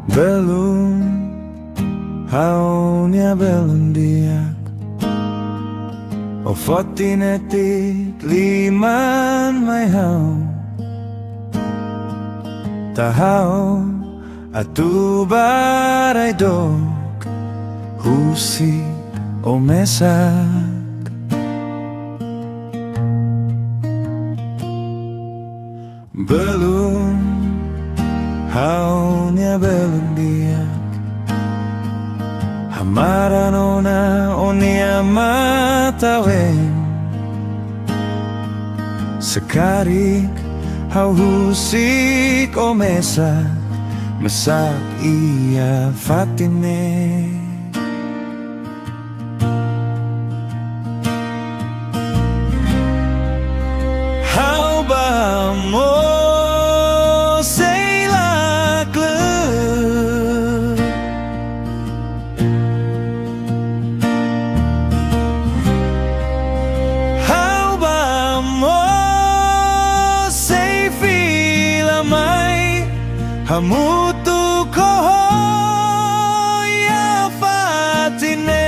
Belum, haunya belum diak. Och fått in ett ditt liman may hau. Tahaw at tubaray dok husi o mesak. Belum, haunya belum diak. Hamaran ona onia matawen. Sekarik hau husik o mesa. Masak iya fatine. Hau ba mo say like love. Hau ba mo say feel amai. Hamutu ko ya fatine.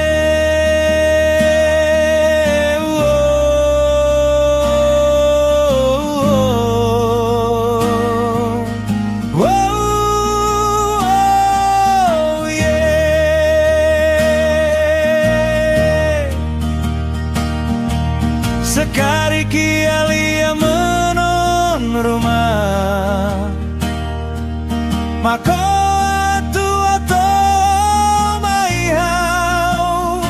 Sekali kialia menon rumah. Mako atu ato maihau.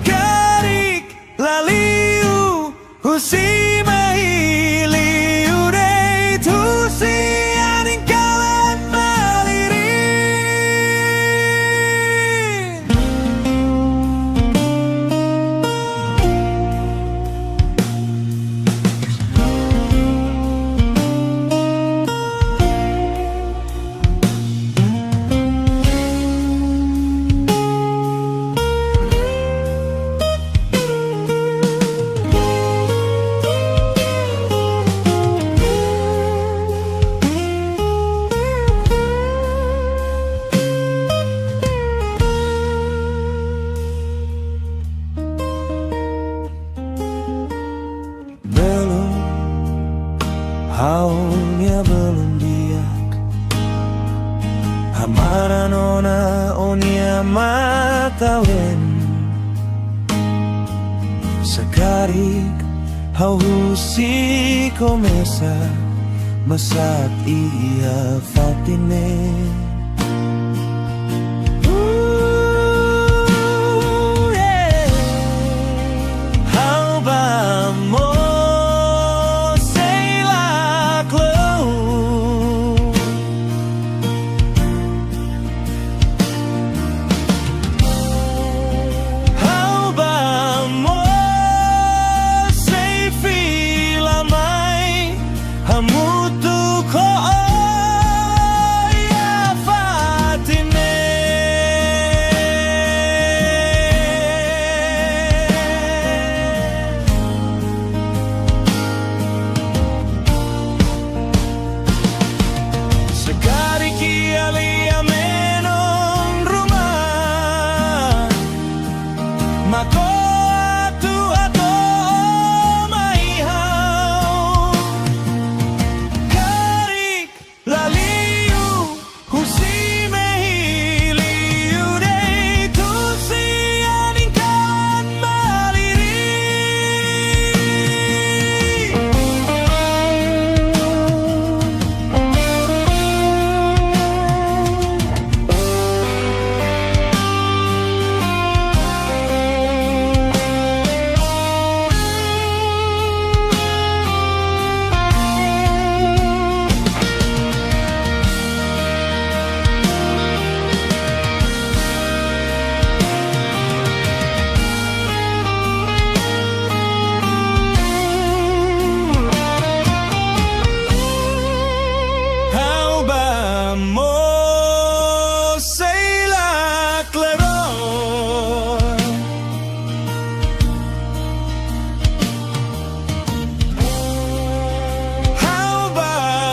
Karik laliu husi mahiliu dei tusi aning kalan malirin. Haunya belum diak. Hamaran ona onia matawen. Sekarik hau husik o mesa. Masak iya fatine. Hamutu ko ya fatine. Sekali kialia menon rumah. Mako atu ato maihau. Laliu husi mahiliu dei tusi aning kalan malirin. How about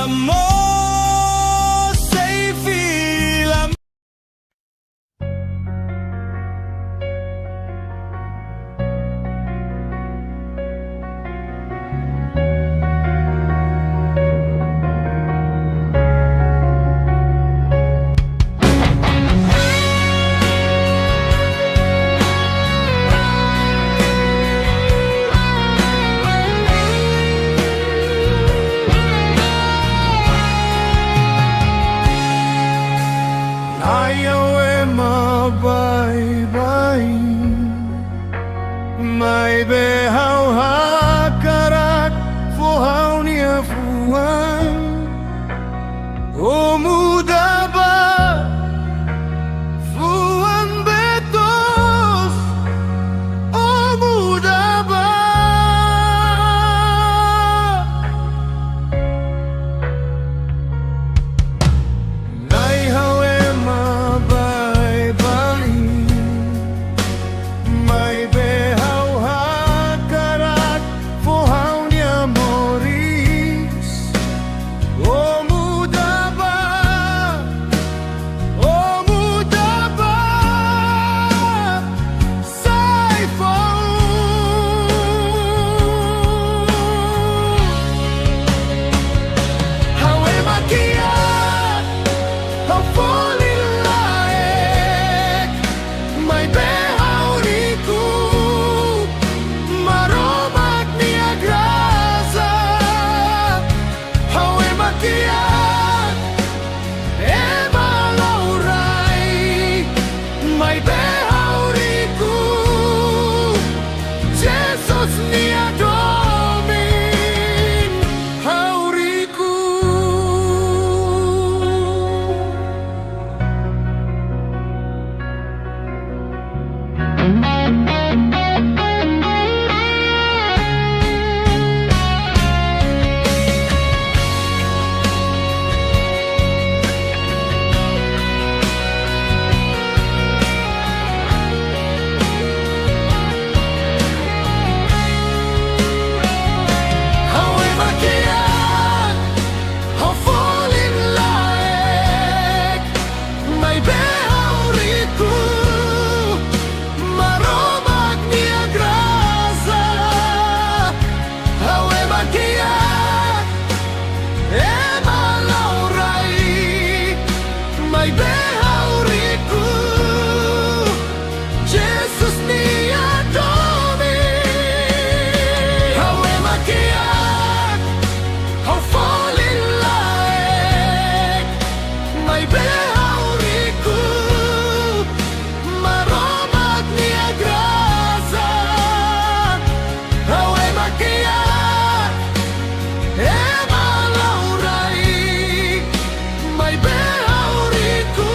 more safe? Oh muda ba Fuan betos Oh muda ba Nai hawe mabay bali May behau hakarat Fuhau niya moris Oh muda ba Oh muda ba Say Hawe makiat Hau falling laek May behau riku Maromak niya grasa Hawe makiat Ema laurai May behau riku Jesus niya domin Hauriku Hawe makiat Hau falling laek May behau riku Maromak niya grasa Hawe makiat Ema laurai May behau riku Jesus niya domin Hawe makiat Hau falling laek May behau riku Maromak niya grasa Hawe makiat Ema laurai May behau riku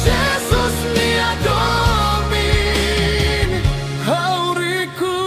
Jesus niya domin Hauriku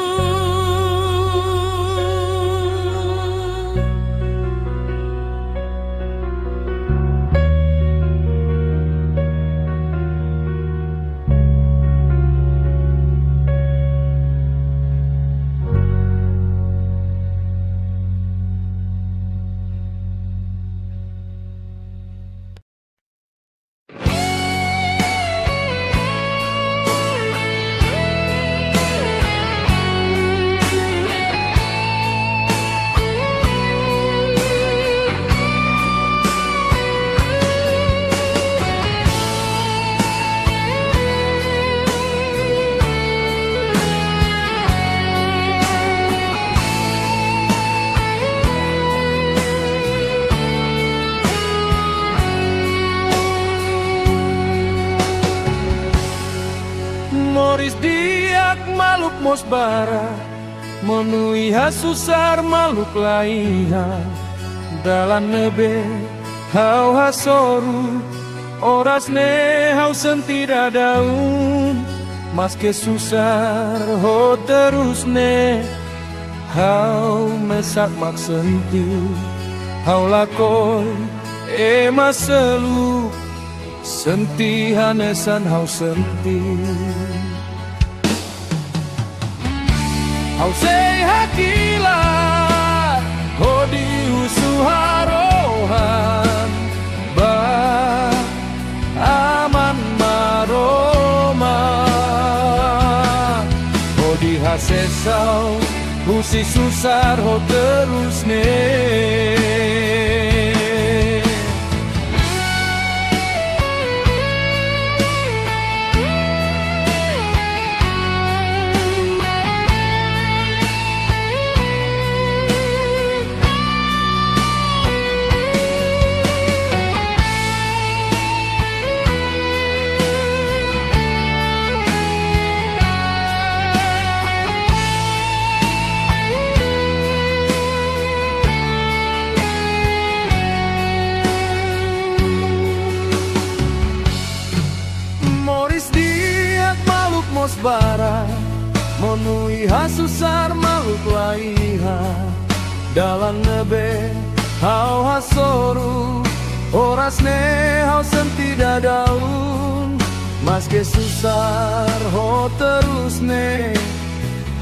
Moris diak maluk mosbara Monui hasusar maluk laiha Dalan nebe hau hasoru Oras ne hau sentira daun Maske susar ho terus ne Hau mesak mak senti Hau lakoi ema seluk Senti hanesan hau senti Hau sei hakila Hodi usuharohan Ba aman maroma Hodi hasesau Husi susar ho terus ne Iha susar makhluk laiha dalam nebe hau hasoru oras ne hau sentida daun maske susar ho terus ne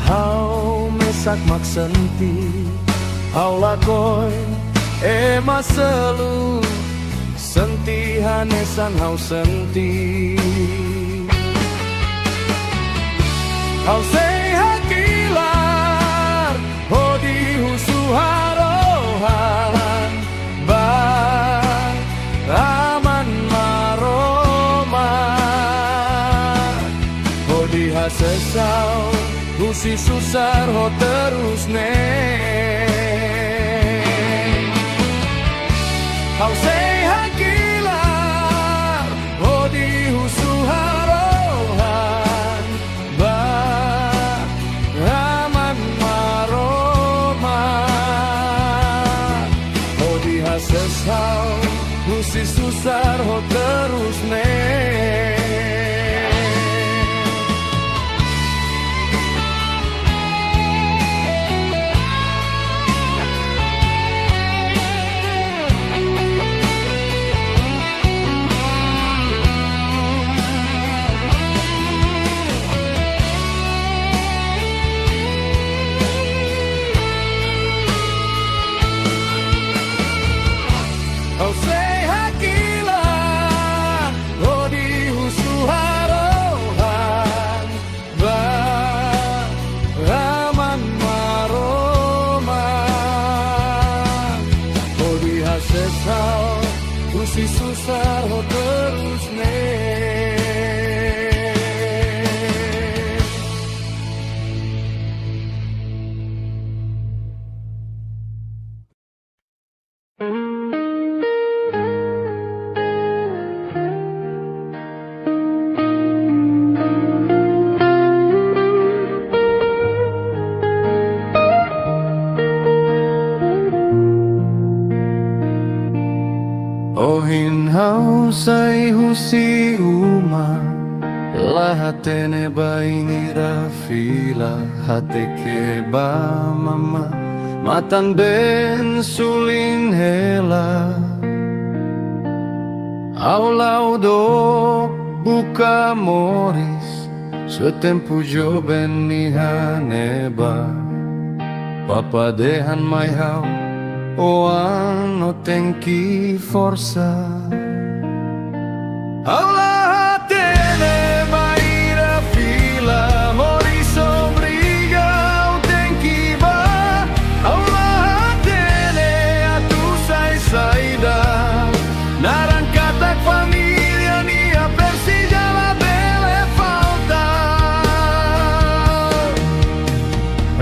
hau mesak mak senti hau lakoi maselu senti hanesan hau senti hau sei hakilar hodi husu harohan ba aman maroma hodi hasesau husi susar ho terus ne hau sei hakilar hodi husu harohan ba aman maroma hodi hasesau husi susar ho terus ne hau sei hakilar hodi husu harohan ba aman maroma hodi hasesau husi susar ho terus ne Ohin hau sai husi uma lahatene bainira fila hateke ba mama matan ben sulin hela aulau do buka moris setempu jo ben nihaneba papa dehan mai hau o no tenki forza alla tene baira fila moris obriga o tenki ba alla tene a tu sai saida narancata famiglia nia persija la belle falta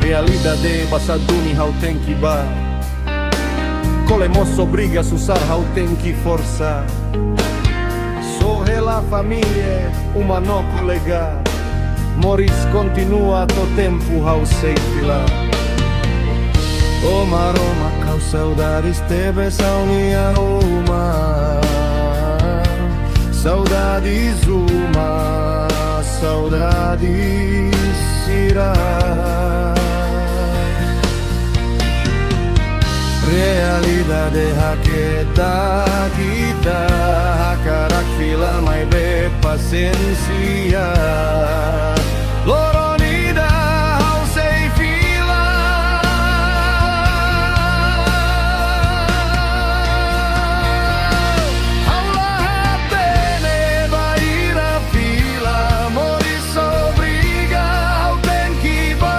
realidade passaduni hau tenki ba Cole mosso briga susar hau tenki forza Sorre la famiglia uma no colega Moris continua to tempo hau sei fila O maroma cau saudades tebe saunia uma Saudades uma Saudades irá Realidade haketa kita hakarak fila mai be paciência Loronida hau sei fila Aula hatene baira fila Moris obriga hau tenki ba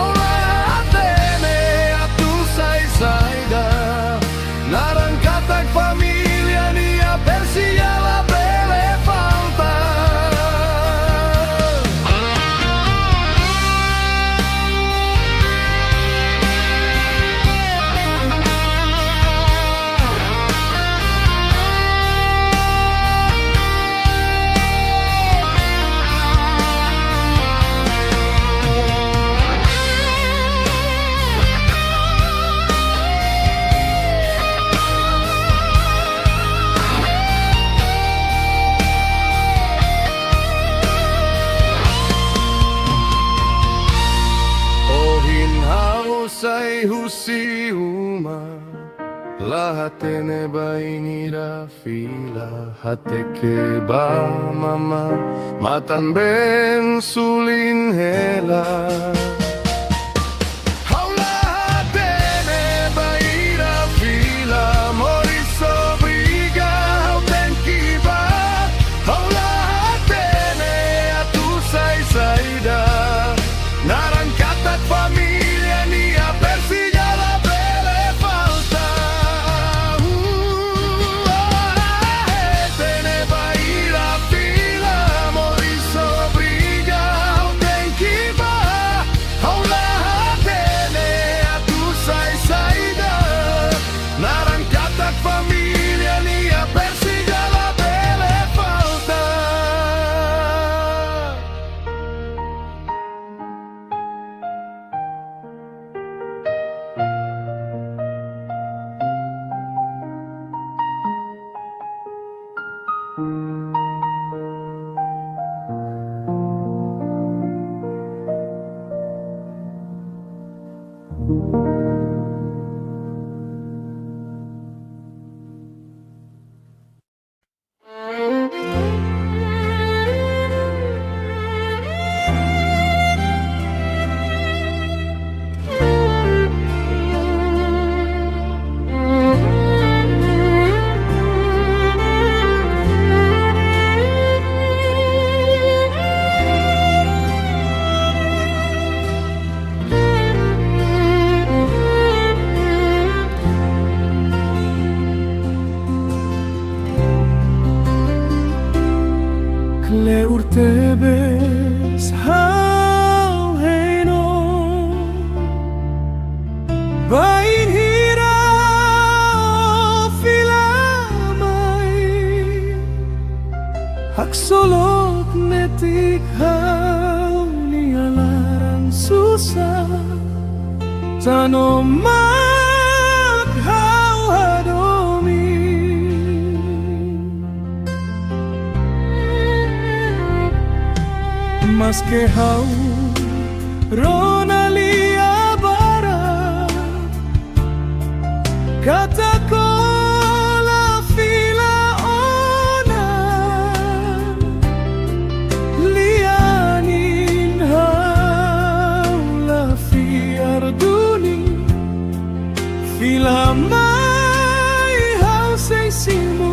Aula hatene atu sai saida Narancata famiglia nia persia la belle falta Lahat tenebainira fila hateke ba mama matanben sulin hela. Le urtebes hau heino Bain hira filamay Haksolok netik hau nialaran susah Tanomak hau hadomi Mas que hau ronalia bara Kata ko la fila ona Lianin hau la fiar duni Fila mai hau say simu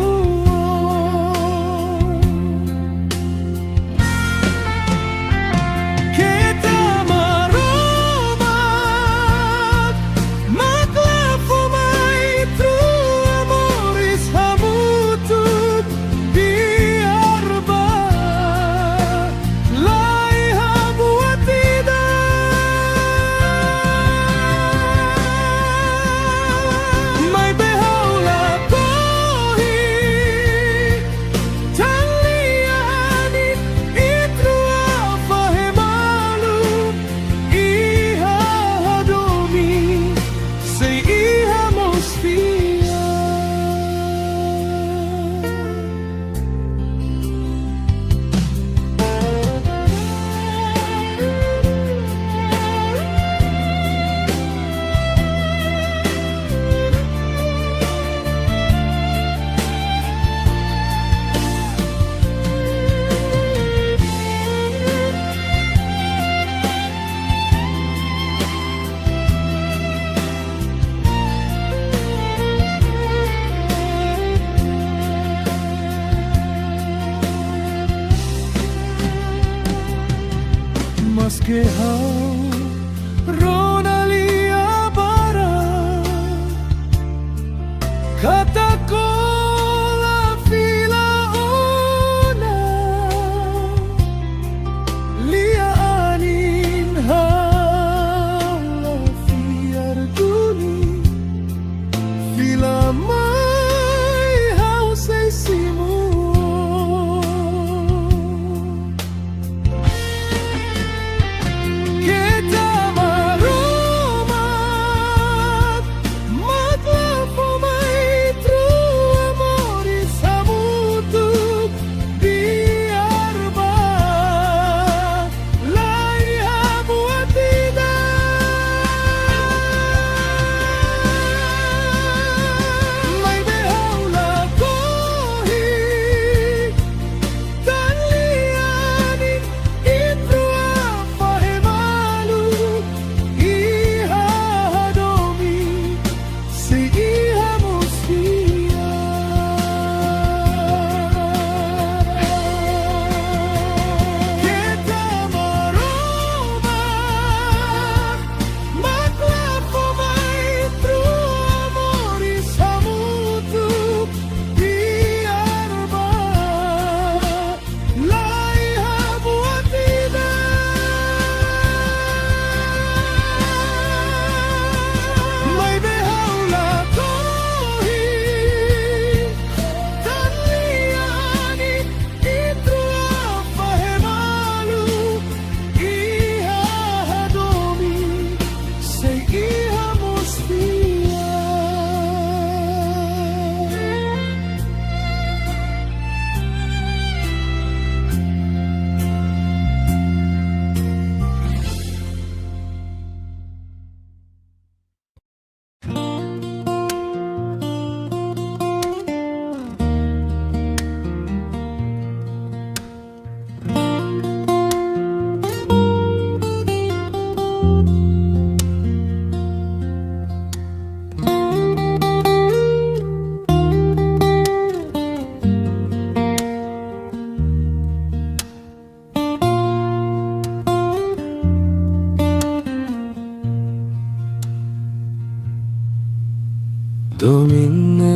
Mas que hau ronalia bara Kata ko la fila ona Lianin hau la fiar duni Fila mai hau say simu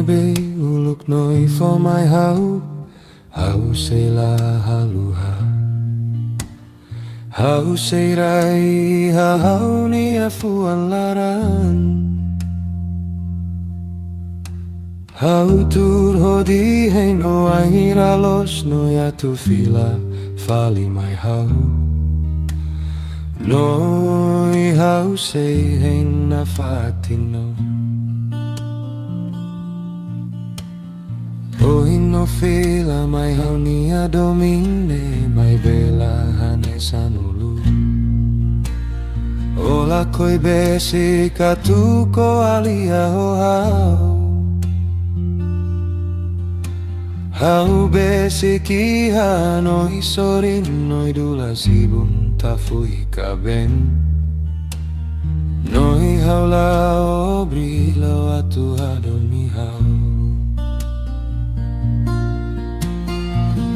be uluk noi for my how say la haluha how say rai how ni afuan laran how tur hodi hey no ahira los no ya tu fila fali my how noi how say hey na fatino Hoy no fila mai haunia domine mai bela hane sanulu Ola koi besi katuko alia ho Hau besi ki hanoi sorin noi dula sibun tafui kaben Noi haula obrilo atu hadomi hau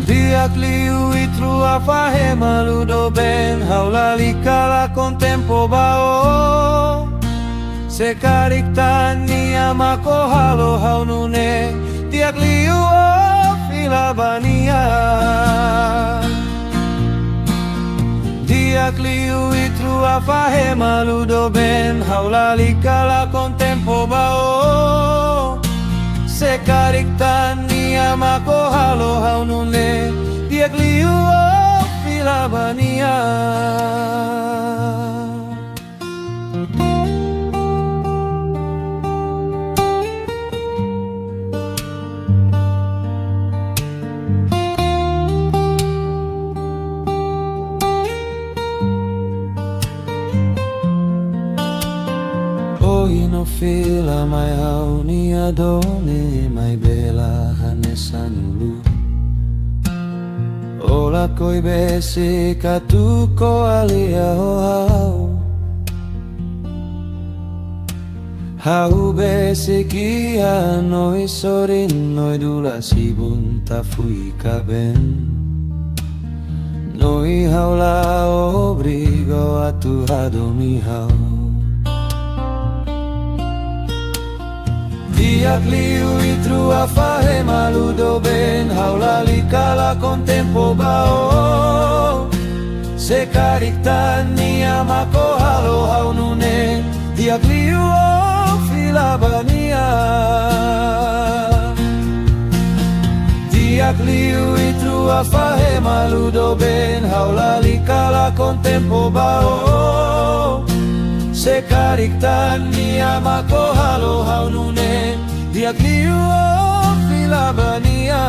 Diak liu itru afahe maludo ben haula likala con tempo bao Se kariktan amako halo haunune Diak liu o filabania Diak liu itru afahe maludo ben haula likala con tempo bao Se kariktan amako halo haunune Diak liu o filabania Hoy no fila mai hauni adone mai bela hane sanulu Ola koi besi katuko alia ho Hau besi ki anoi sorin noi dula sibun tafui kaben Noi haula obrigo atu hadomi hau Diak liu itru afahe maludo ben haula likala con tempo bao Se kariktan amako halo haunune Diak liu o filabania Diak liu itru afahe maludo ben haula likala con tempo bao Se kariktan amako halo haunune Diak liu o filabania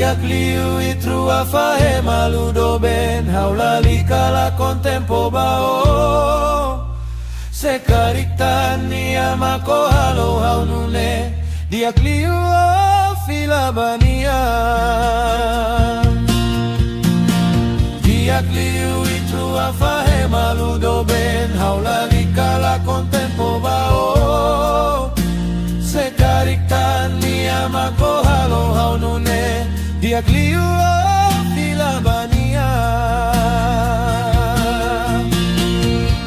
Diak liu itru afahe maludo ben haula likala con tempo bao Se kariktan amako halo haunune Diak liu o filabania Diak liu itru afahe maludo ben haula likala con tempo bao Se kariktan amako halo haunune Diak liu o filabania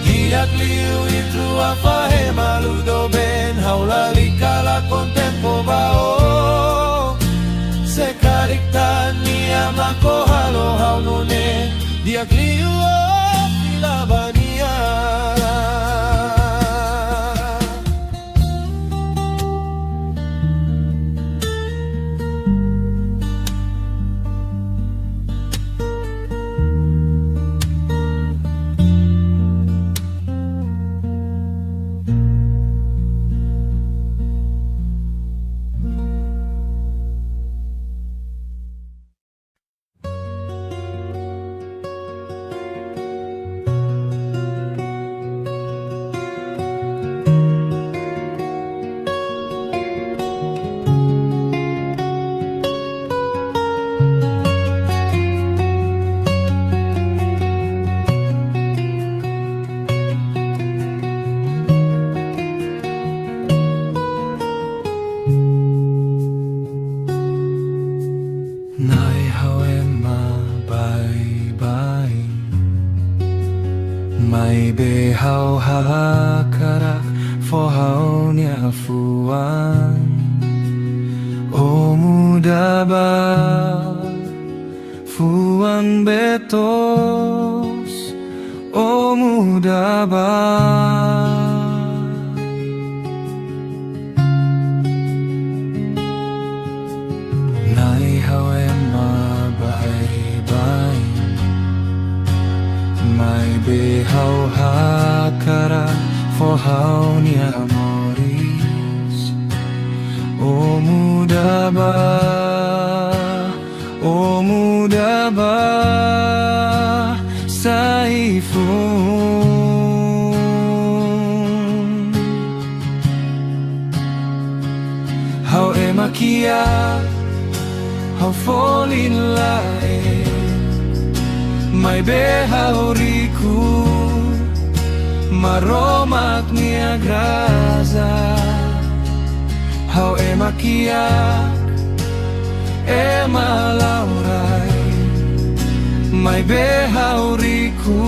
Diak liu itru afahe maludo ben haula likala con tempo bao Se kariktan amako halo haunune Diak liu o filabania hau hakara fo hau ni afuan o muda ba fuan betos o muda ba nai hau ema bai bai mai be hau hakara fo hau ni amoris o muda ba saifun hau emakia hau falling line mai be hau riku maromak nia graza hau emakia ema laurai mai be hau riku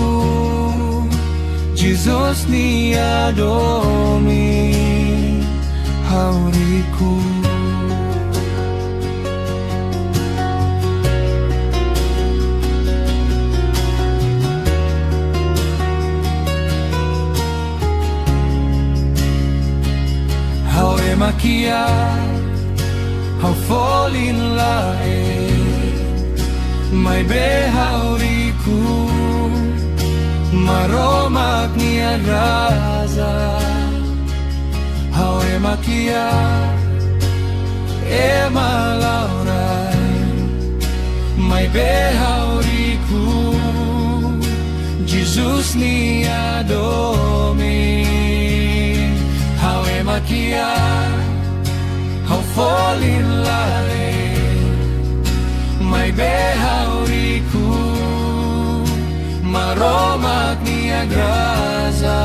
Jesus ni adomi hau riku hau emakia hau falling line mai be hau riku maromak nia raza hau emakia ema laurai mai be hau riku Jesus ni adomi hau emakia hau falling line mai be hau riku maromak nia graza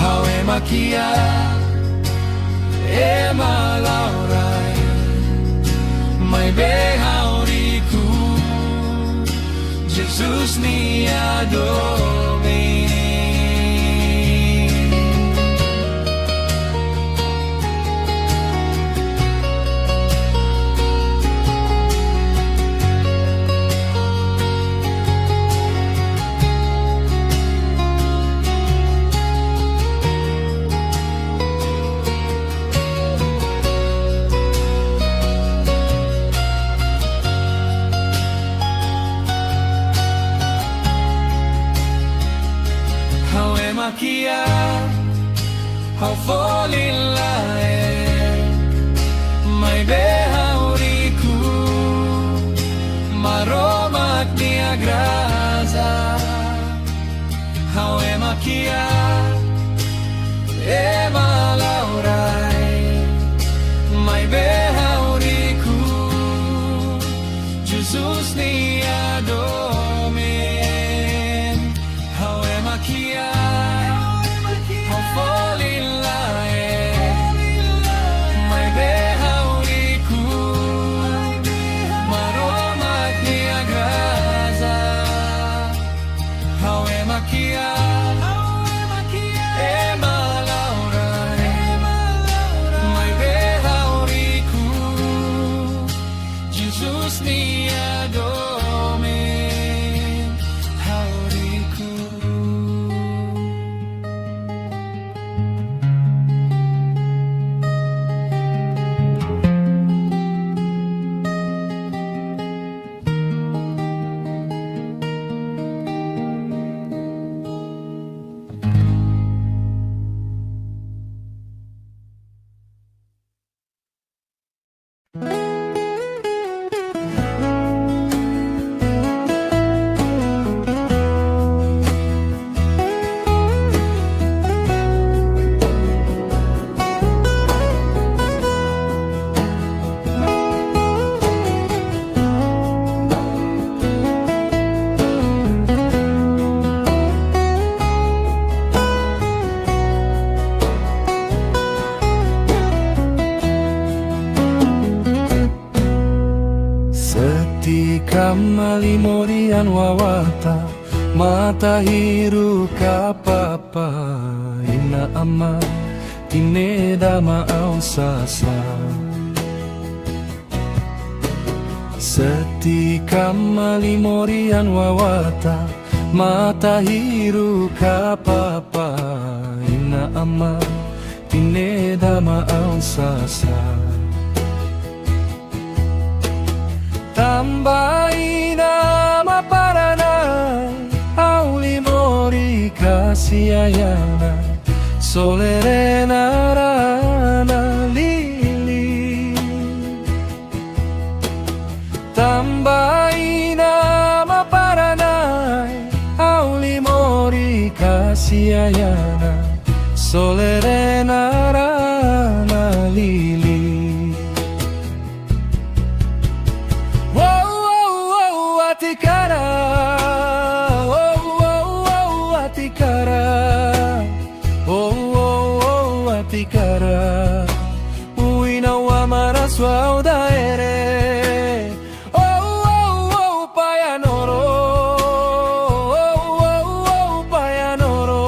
hau emakia ema laurai mai be hau riku Jesus ni adomi makia hau falling line mai be hau riku maromak nia graza hau emakia ema laurai mai be hau riku Jesus ni adomen hau emakia falling line mai be hau riku maromak nia graza hau emakia ema laurai mai be hau riku Jesus ni adomen hau riku Ketika malimorian wawata Matahiru ka papa ina ama tineda maaw sasa Setika malimorian wawata Matahiru ka papa ina ama tineda maaw sasa Tambai na maparanay Auli mori kasiyayana Solerena rana lili Tambai na maparanay Auli mori kasiyayana Solerena rana lili Atikara, Atikara, Atikara, uina wa maraswa udaere, payanoro, payanoro,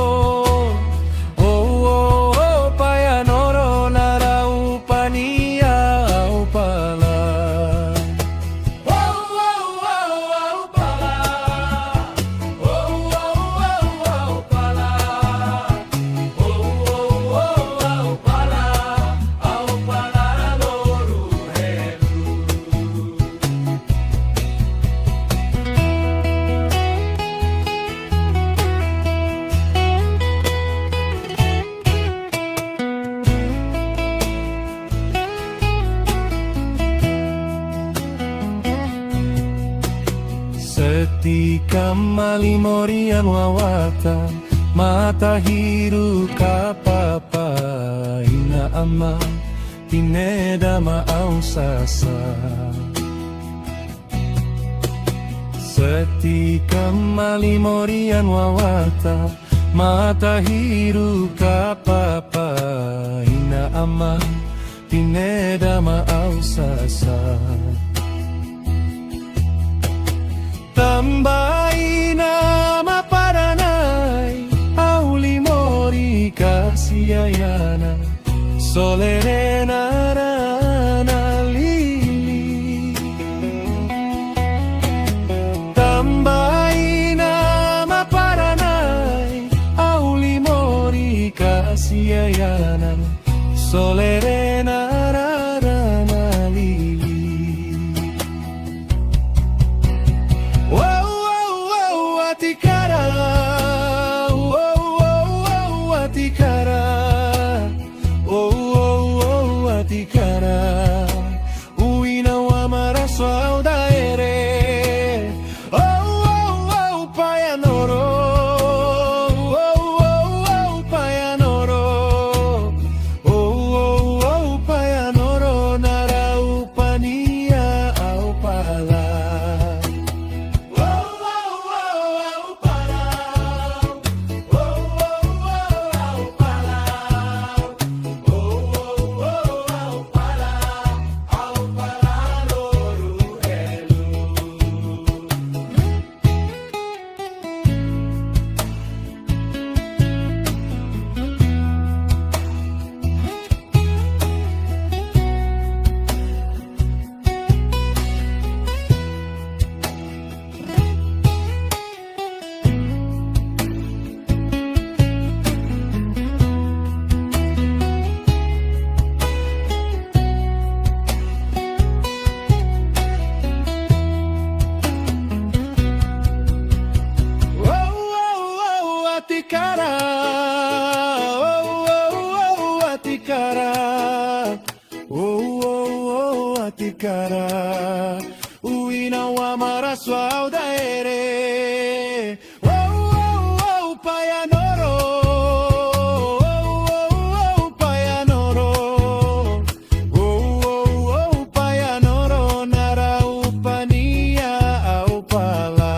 payanoro nara upania upala. Setika malimorian wawata Matahiru ka papa ina ama tineda maaw sasa Setika malimorian wawata Matahiru ka papa ina ama tineda maaw sasa Tambai na maparanay Auli mori kasiyayana Solerena rana lili Tambai na maparanay Auli mori kasiyayana Solerena rana lili Atikara, Atikara, Atikara, uina wa maraswa udaere, payanoro, payanoro, payanoro nara upania upala. Atikara, Atikara, Atikara, uina wa maraswa udaere, payanoro, payanoro, payanoro nara upania upala.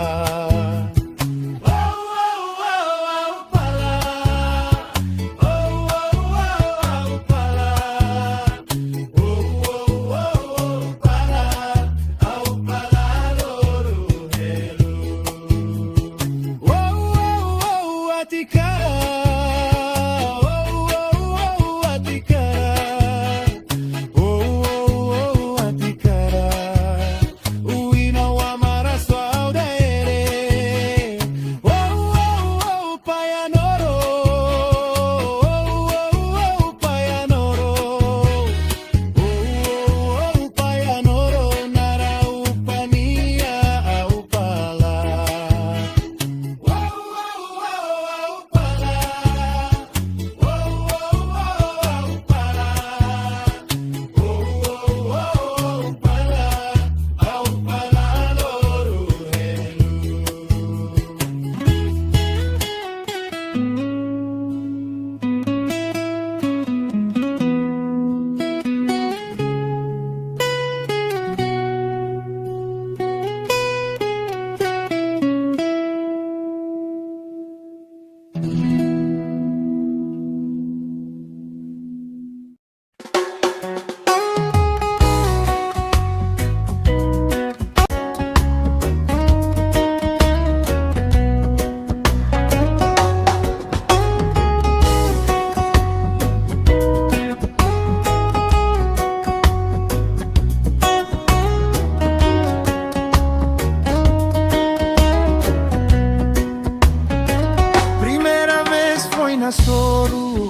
Soru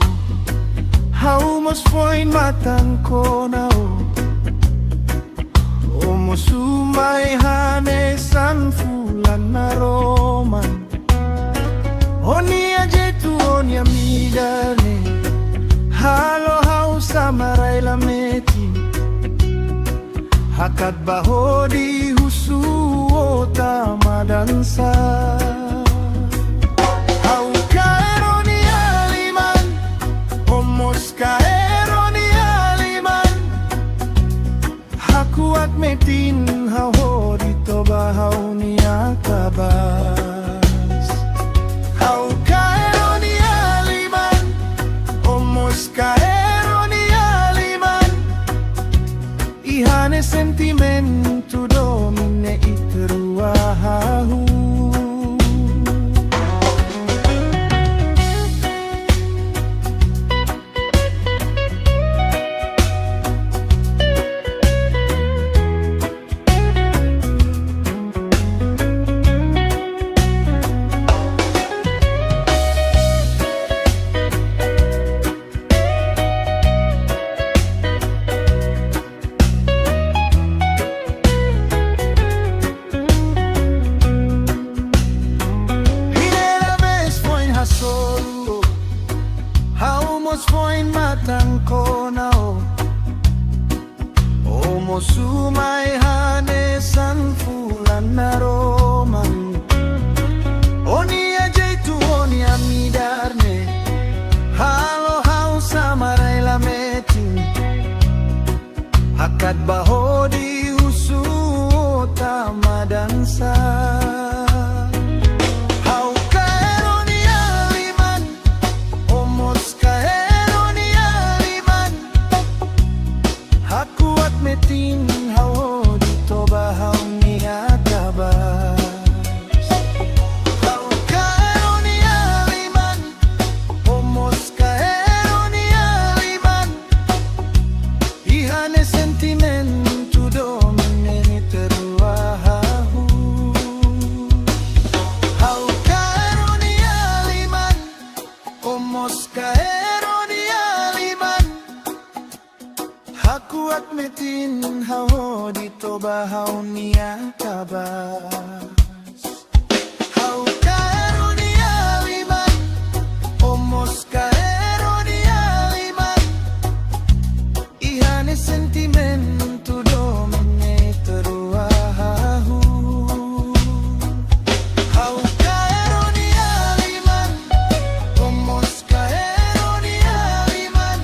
Haumos foi matan konao Omo sumay hanesan fulan na roman Onia jetu onia midane Halo hausa maray lameti Hakat bahodi husu tamadansa Hakuat metin hao dito bahaw niya kabas Hau kaero ni aliman Omos kaero ni aliman Ihane sentimentu domine iteruahahu Foin matang konao Omo sumay hanesan fulan na roman Onia jetu onia midarne Halo hausa maray lametin Hakat bahodi husu tamadansa Metin hao dito bahaw niya kabas Hau kaero ni aliman Omos kaero ni aliman Ihane sentimentu domine ni teruahahu Hau kaero ni aliman Omos kaero ni aliman Hakuat metin hao dito bahaw niya kabas Hau kaero ni aliman Omos kaero ni aliman Ihane sentimentu domine teruahahu Hau kaero ni aliman Omos kaero ni aliman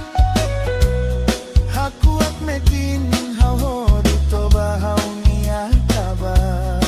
Hakuat metin hao dito bahaw niya kabas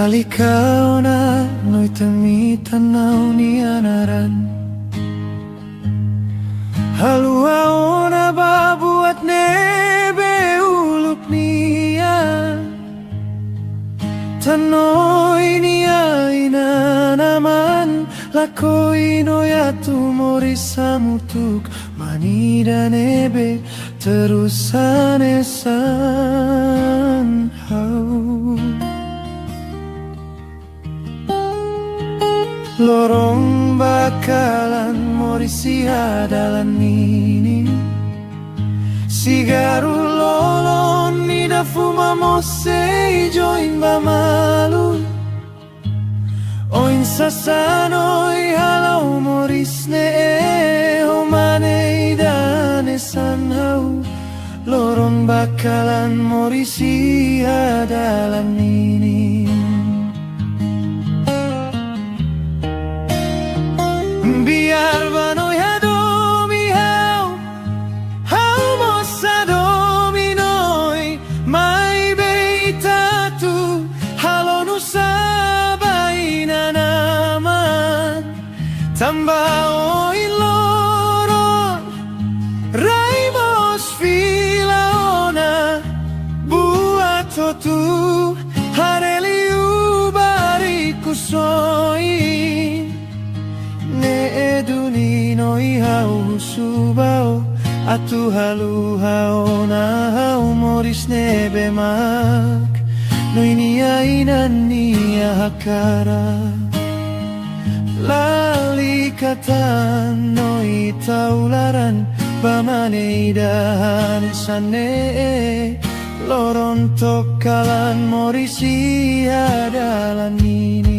Lalikaw na no'y tanaw ni anaran Haluao na babuat nebe uluk niya Tanoy niya ina naman Lakoy no'y atumoris sa mutuk Manida nebe terus sanesan Lorong bakalan morisi adalan ini Sigaru lolon nida fumamos sei join bamalu Oin sasanoy halau moris ne homane idane sanhau Lorong bakalan morisi adalan ini Biar banoy hadomi hau mosa dominoy Mai beitatu halonu sabay na naman Tambao loron Raimos filaona Buat totu hareliu barikusoy Edunino ihau subao Atu halu hao na hau moris nebe mak Nuinia inan nia hakara Lali katan noi taularan Bamane idahan sane Loron tokalan morisi adalan ini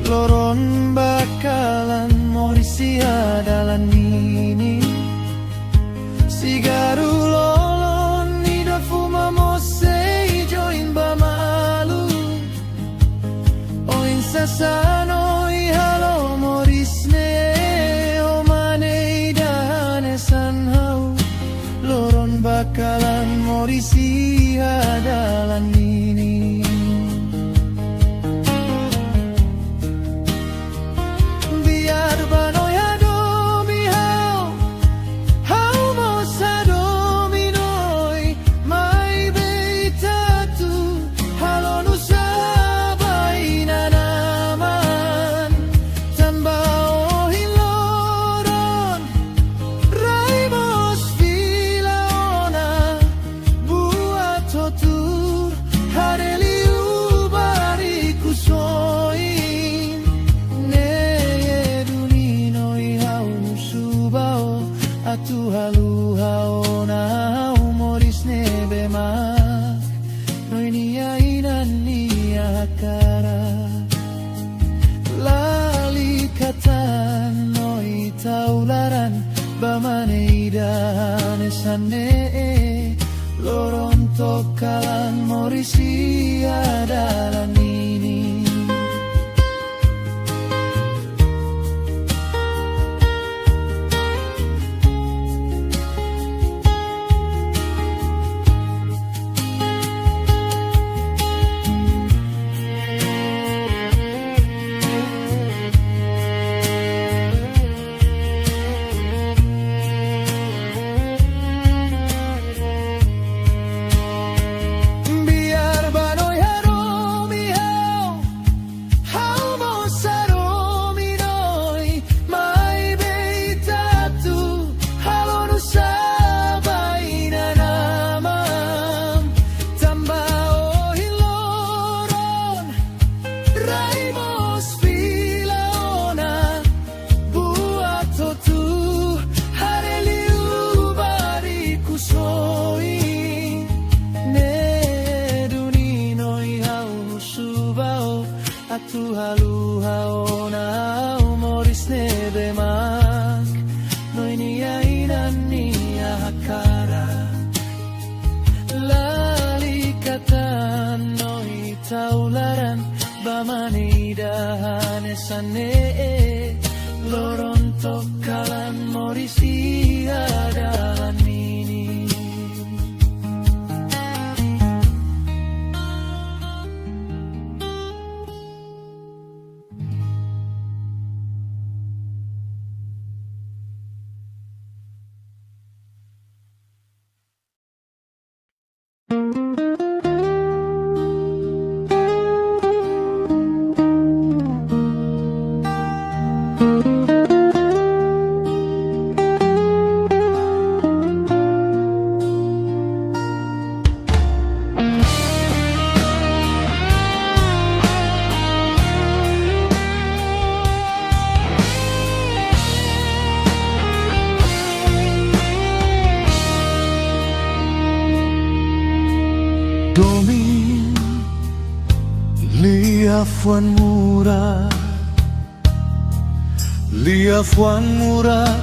Loron bakalan morisi adalan ini Sigaru lolon nida fumamos sei join bamalu Oin sasanoy halo moris ne omane idahane sanhau Loron bakalan morisi adalan ini Atu halu hao na humoris nebe mak Noi nia inan nia hakara Lali katan noi taularan Bamane idahan sane Loron tokalan morisi adalan ini bakara lali kata noi taularan bamani dahane sane lorontok kalan morisi adalan ini. Domin liafuan murah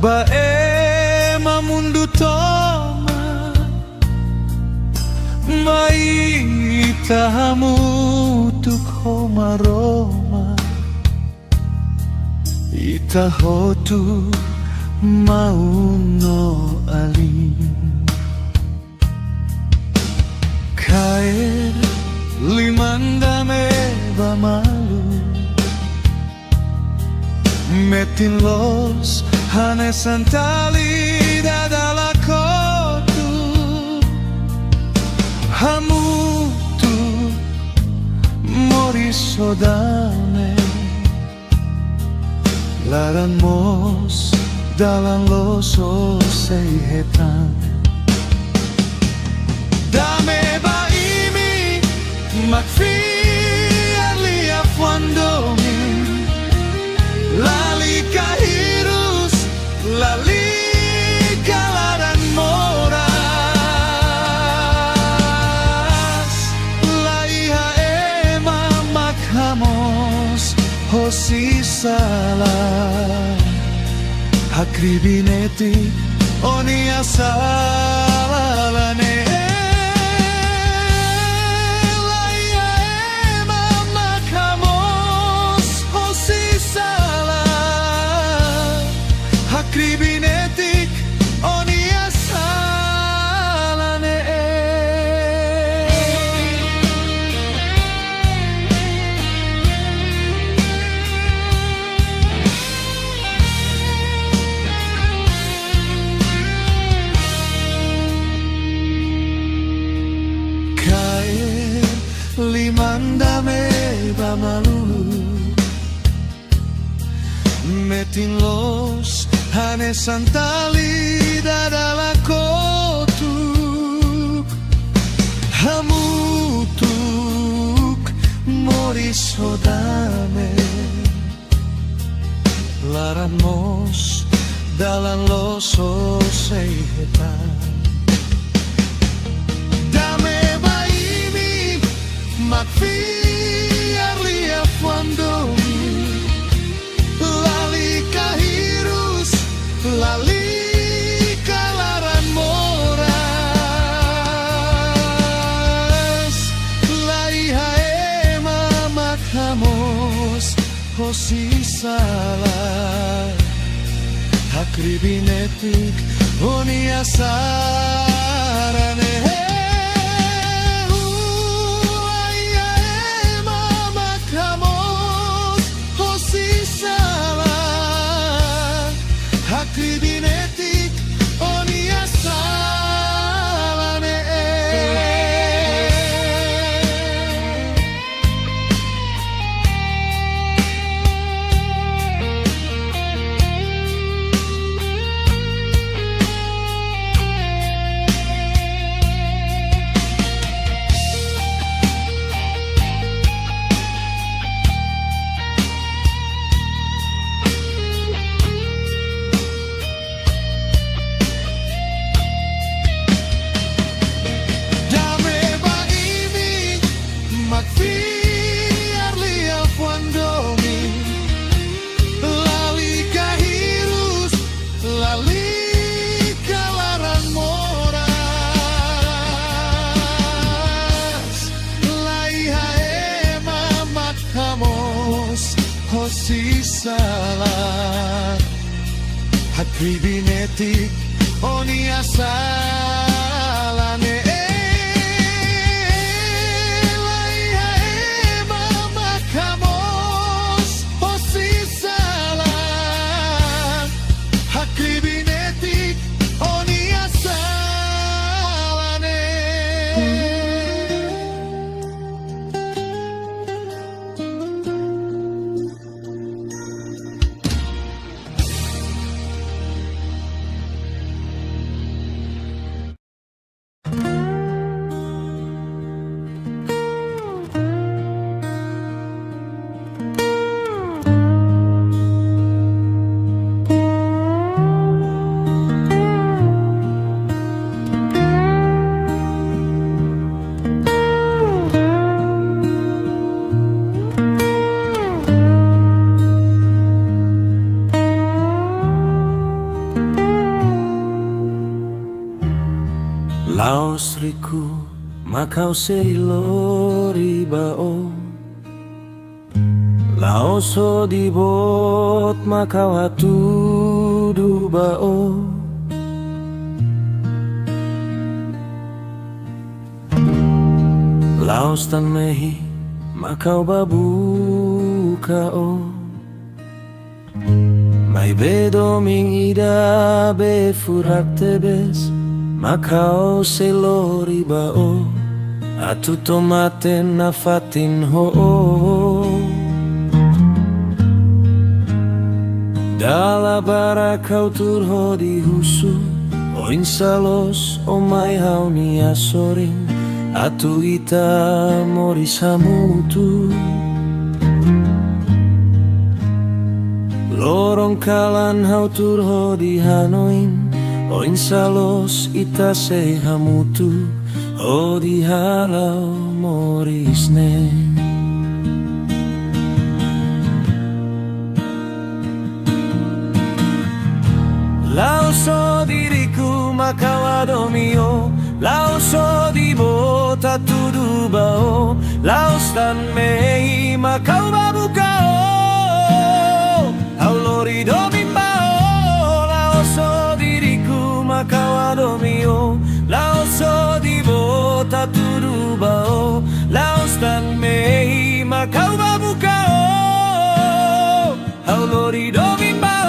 bae mamundu toma mai tahamu tuk homaroma itahotu mauno alim Kair limandame bamalu Metin los hanesan tali dadala kotu Hamutu morisodame Laran mos dalan los oseihetan Dame baimi makfiar liafuan domin Lali kahirus lali kalaran moras Laiha ema makhamos hosi salah Hakribineti oni asalane Kribinetik oni asalane Kae limandame bamalulu Metin los hanesan tali dadala kotuk Hamutuk morisodame Laran mos dalan los oseihetan Dame baimi makfiar liafuan domi Lali kahirus lali kalaran moras Laiha ema makhamos hosi salah Hakribinetik oni asarane Laiha ema makhamos hosi salah Hakribinetik oni asalane si salah Hakri binetik oni asalane Laiha mama kamos o si salah Hakri binetik oni asalane Laos riku makau seilori bao Laos o dibot makau hatudu bao Laos tan mehi makau babu kao Mai bedoming ida be furak tebes Macau se lori bao Atu tomate na fatin ho Dala bara kau turho di husu O insalos o mai hauni asorin Atu ita mori samutu Lorong kalan hau turho di hanoin O insalos ita se hamutu O di halau morisne Lauso diriku makawado mio Lauso di bota tudu bao Laos tan mei makau babukao Aulori domimbao Lauso diriku makawado mio Lauso di bota tudu bao Laos tan mei makau babukao Aulori domimbao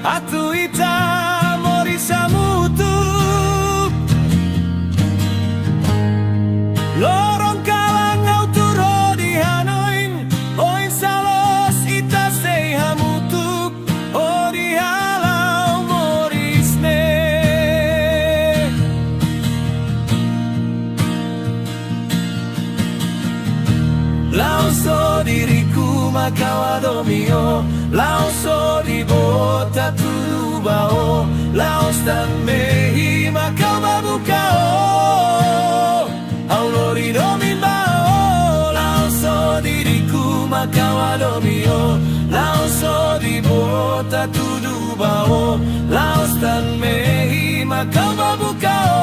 Atu ita mori samutu Lorong kalang au turo di hanoin O insalos ita sei hamutu O di halau morisne Lauso diriku makawado mio Lauso di bota tudu bao Laos tan mehi makau babukao Aulori domimbao Lauso diriku makawado mio Lauso di bota tudu bao Laos tan mehi makau babukao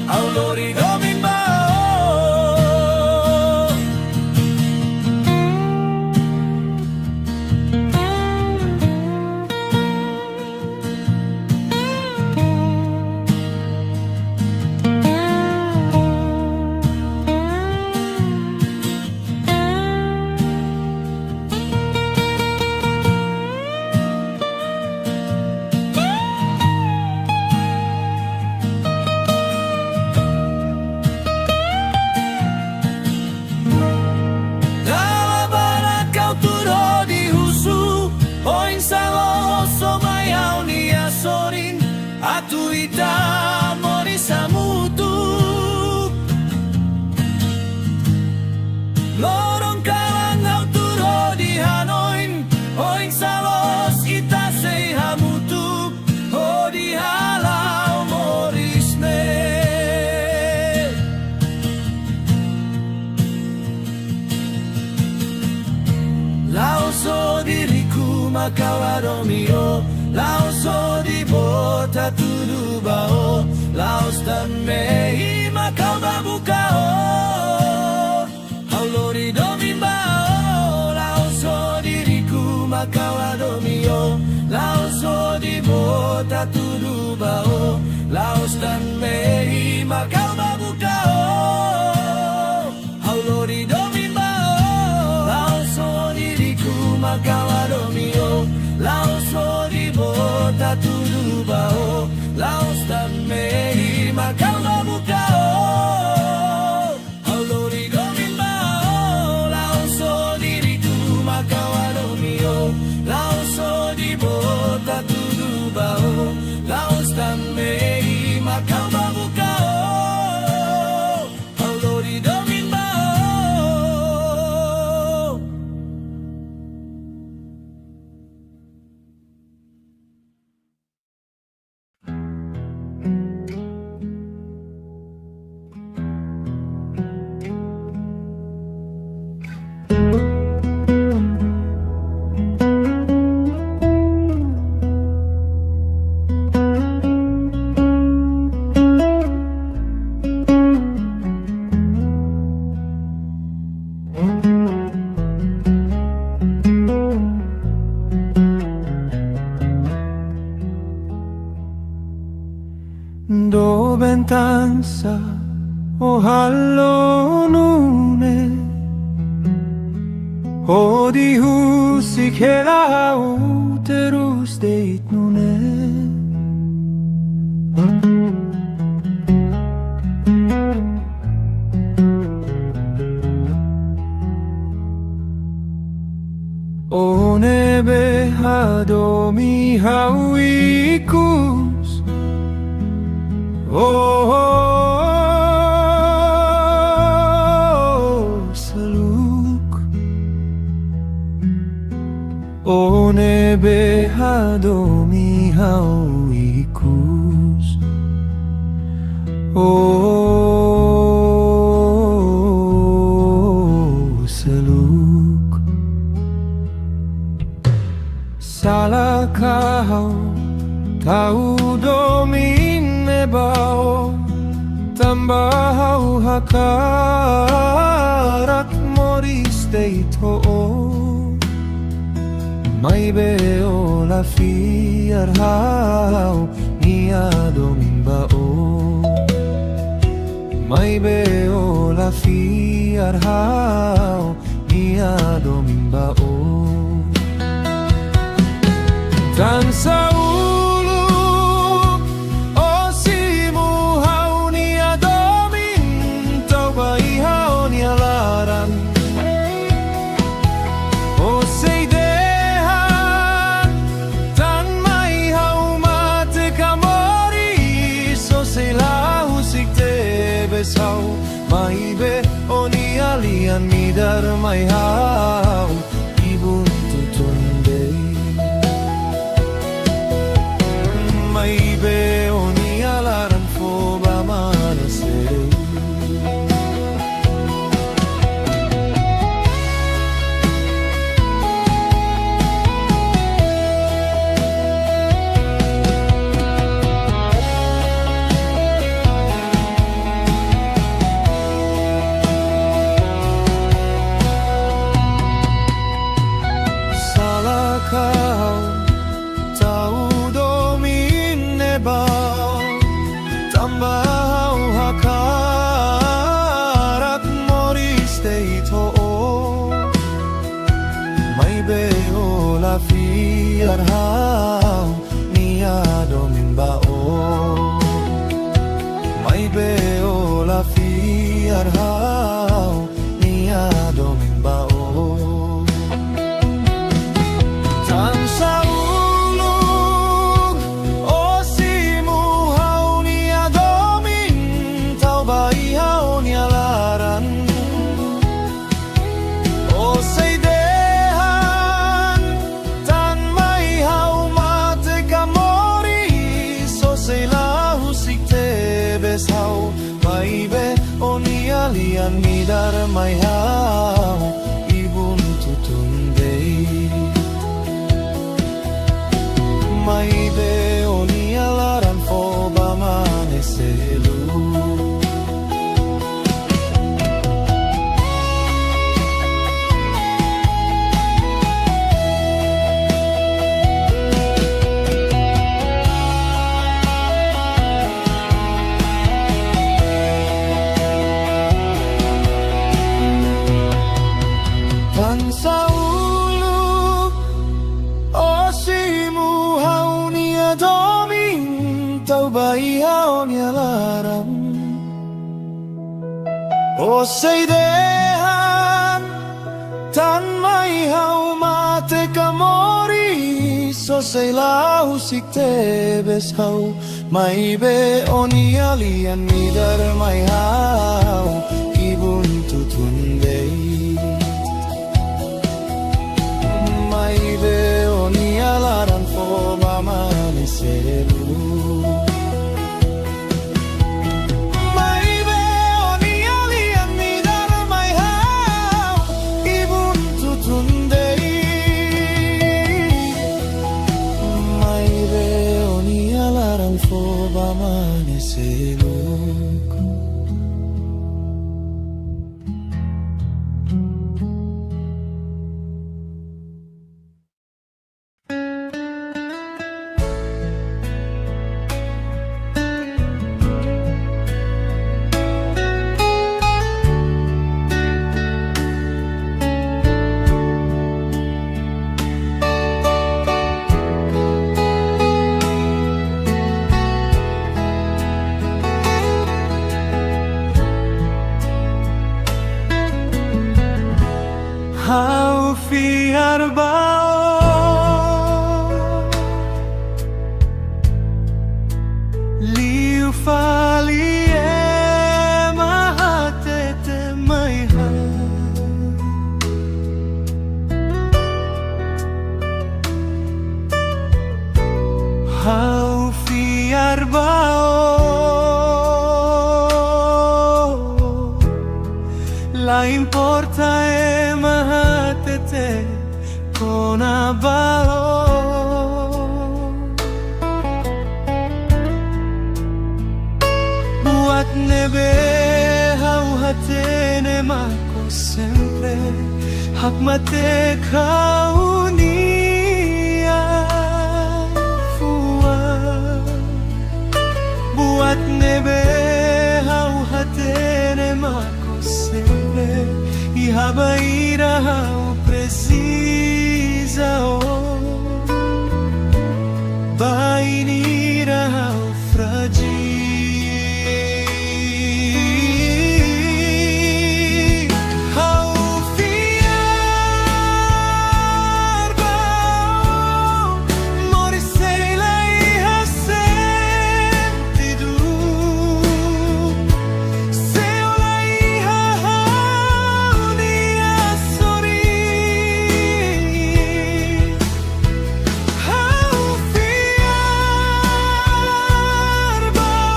Aulori domimbao makawadomio Laos o di bota tudubao Laos tan mei makawabukao Haulori domimbao Laos o diriku makawadomio Laos o di bota tudubao Laos tan mei makawabukao Haulori domimbao Laos o diriku makawadomio Laos o di bota tudubao Laos tan mei makawabukao Haulori domimbao Laos o diriku makawadomio Laos o di bota tudubao Laos tan mei makawabukao Haulori domimbao Dobentanza o hallonune o di husi che la uterus deit nune o nebe hadomi hawikus saluk o nebe hadomi hawikus saluk salakau tau domin bao tambahau hakarak moris deito mai beo la fiar hau nia domimbao mai beo la fiar hau nia domimbao tan saulu o simu hau nia domin tau bai hau nia laran o sei dehan tan mai hau mate kamori so sei lahu sikte besau mai be o nia lian midar mai hau ibun tutunde mai be o nia laran fo ba manase salakau tau domin nebau tambahau hakarak moris deito mai beo la fiar hau nia domimbao mai beo la fiar hau nia domimbao tan saulug o simu hau nia domin tau bai hau nia laran o sei dehan tan mai hau mate kamori so sei lahu sikte besau mai be o nia lian midar mai hau ibun tutundei ba ihaon yalaram O say dehan tan may mate kamori So say lahu sikte beshau May be oni alian midar may hau Ibun tutundei May be oni alaran po bamaniselu May be oni alian midar may hau Ibun tutundei May be oni alaran po bamaniselu How fi arbao liu fali mahatete maiha How fi arbao la importa mahatete con abalo Buat nebe hau hatene mako sempre Hakmate kaunia fua Buat nebe hau hatene mako sempre E habaira hau precisa Bainira hau fragil Hau fiar bao Morisei lai sentido Seu lai hau nia sorrir Hau fiar bao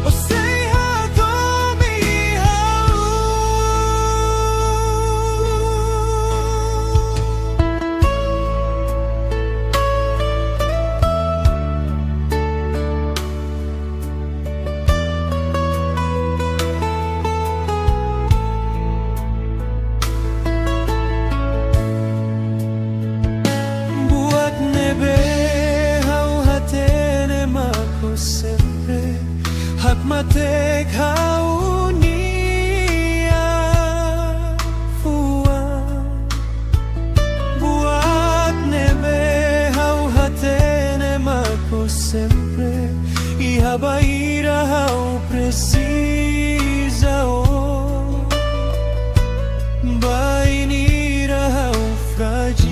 O sei hadomi hau Buat nebe hau hatene mako sempre Hakmatek hau nia fua Buat nebe hau hatene mako sempre E habaira hau precisa Bainira hau fragil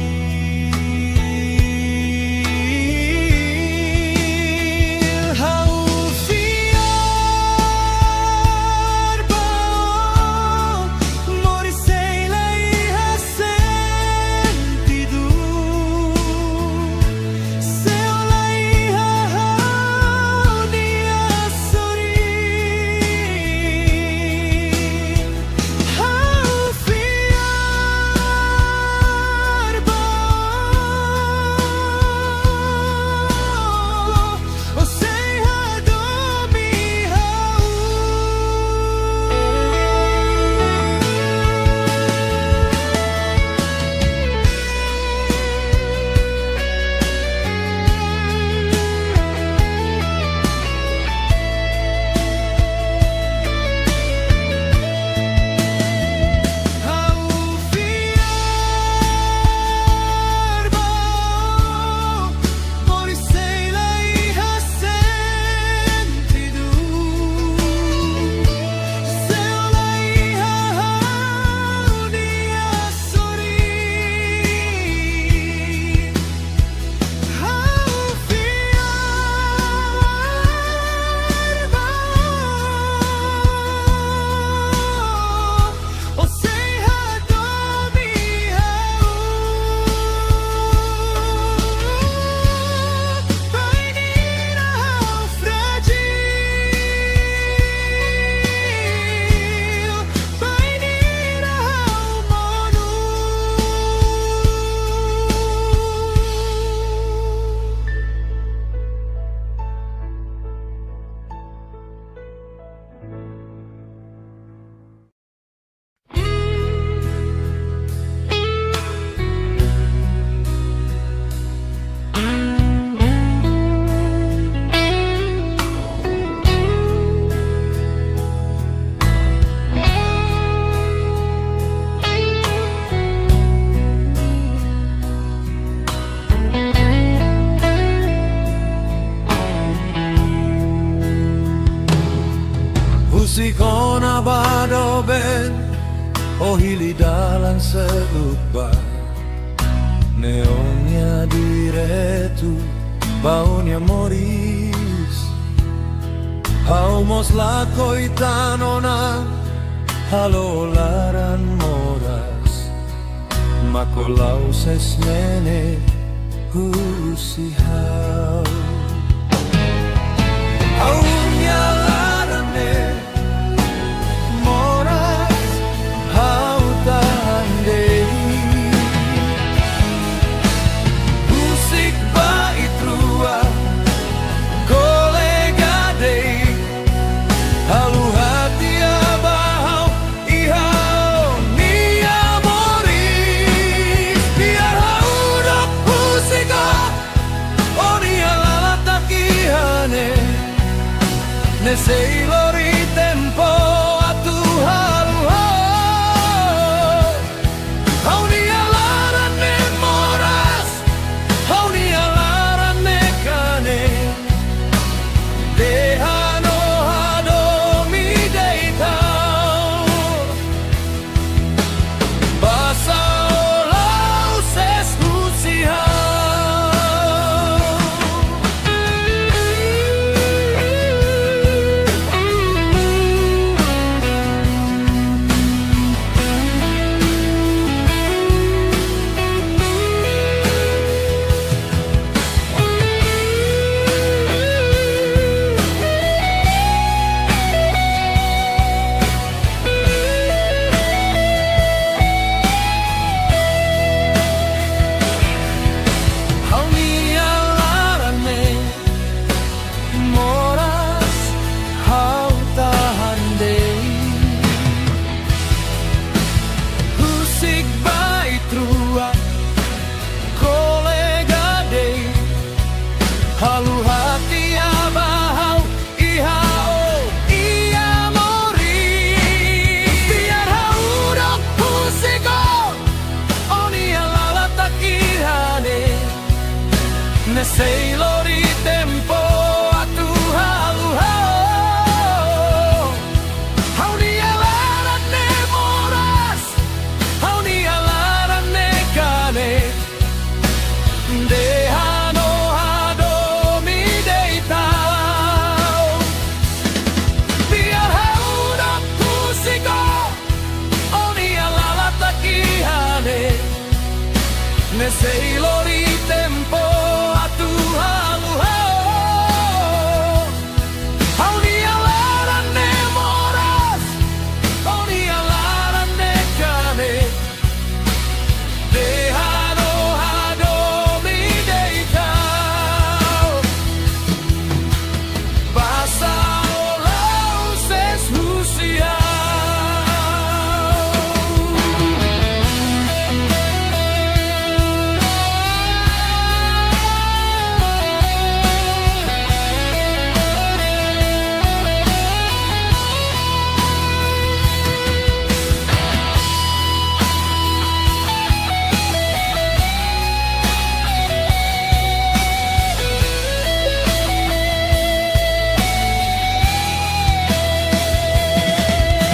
Hau fiar bao Morisei lai sentido Seu lai hau nia sorrir Musikon abado ben o hilidalan selupa Neonia diretu Paunia moris Haumos lakoi tanona Halolaran moras Makolauses mene husihau Haunia larane moras hautandei Musik bait rua kolega dei Halu hati abahau ihau ni amoris Biar haudok musika oni alala takihane Ne seilori tempo atu halu Hauni alaran ne moras Hauni alaran ne kane Dehano hadomi deitau Basa olau ses Halu hati abahau ihau ia moris Biar haudok musiko oni alala takihane Ne seilori tempo atu halu Hauni alaran ne moras Hauni alaran ne kane Dehano hadomi deitau Biar haudok musiko oni alala takihane Ne seilori tempo atu halu Hauni alaran ne moras Oni alaran ne kane Dehano hadomi deitau Basa olau ses husiau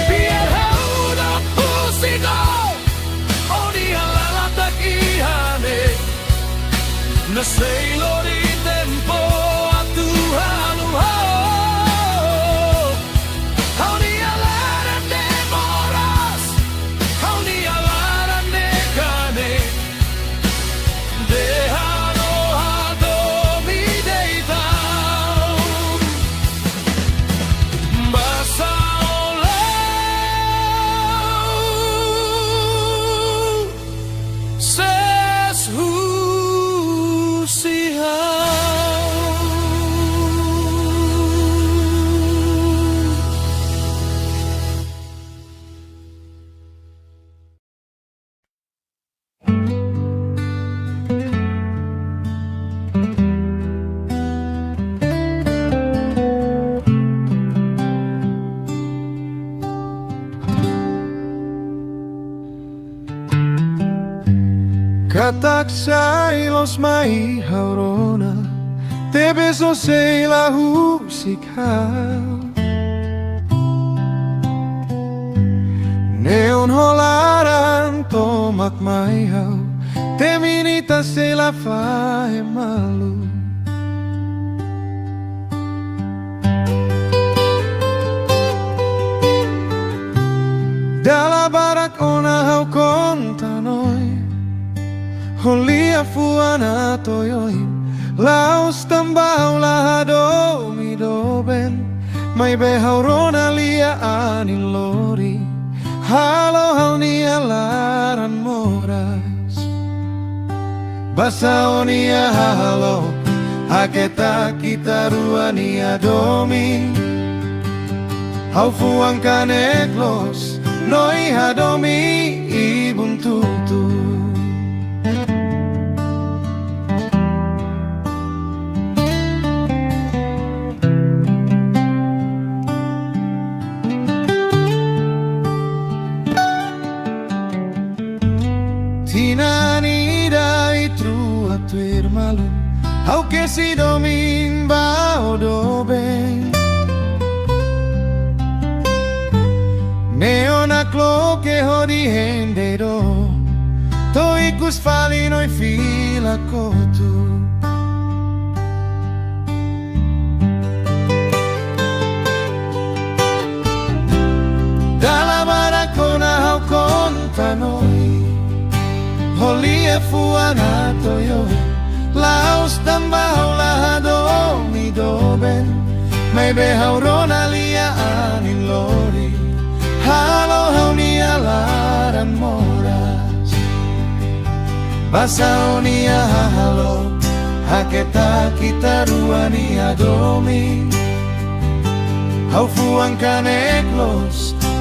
Biar haudok musiko oni alala takihane Ne seilori tempo atu halu Hauni alaran ne moras Hauni alaran ne kane Dehano hadomi deitau Basa olau ses Kataksai los mai haurona Te beso sei la husikau Neon holaran tomak mai hau te minita se la fae malu. Dalla barak ona hau konta noi holia fuana toyoin laos tambau la domi doben mai behaurona lia ani lori halo hau nia laran moras basaonia halo haketa kita ruania domi hau fuang kaneklos noi hadomi ibun tutu. Tinani dai trua tuir malu au que si domin bao do ben Neona clo che hodi hendero Toikus falino i fila kotu Dalla baracona hau conta noi Holia fuana toyo Laos tambao la domi doben Mai behaurona lia anin lori halo haunia laran moras basaonia halo haketa kita ruania domi hau fuang kaneklos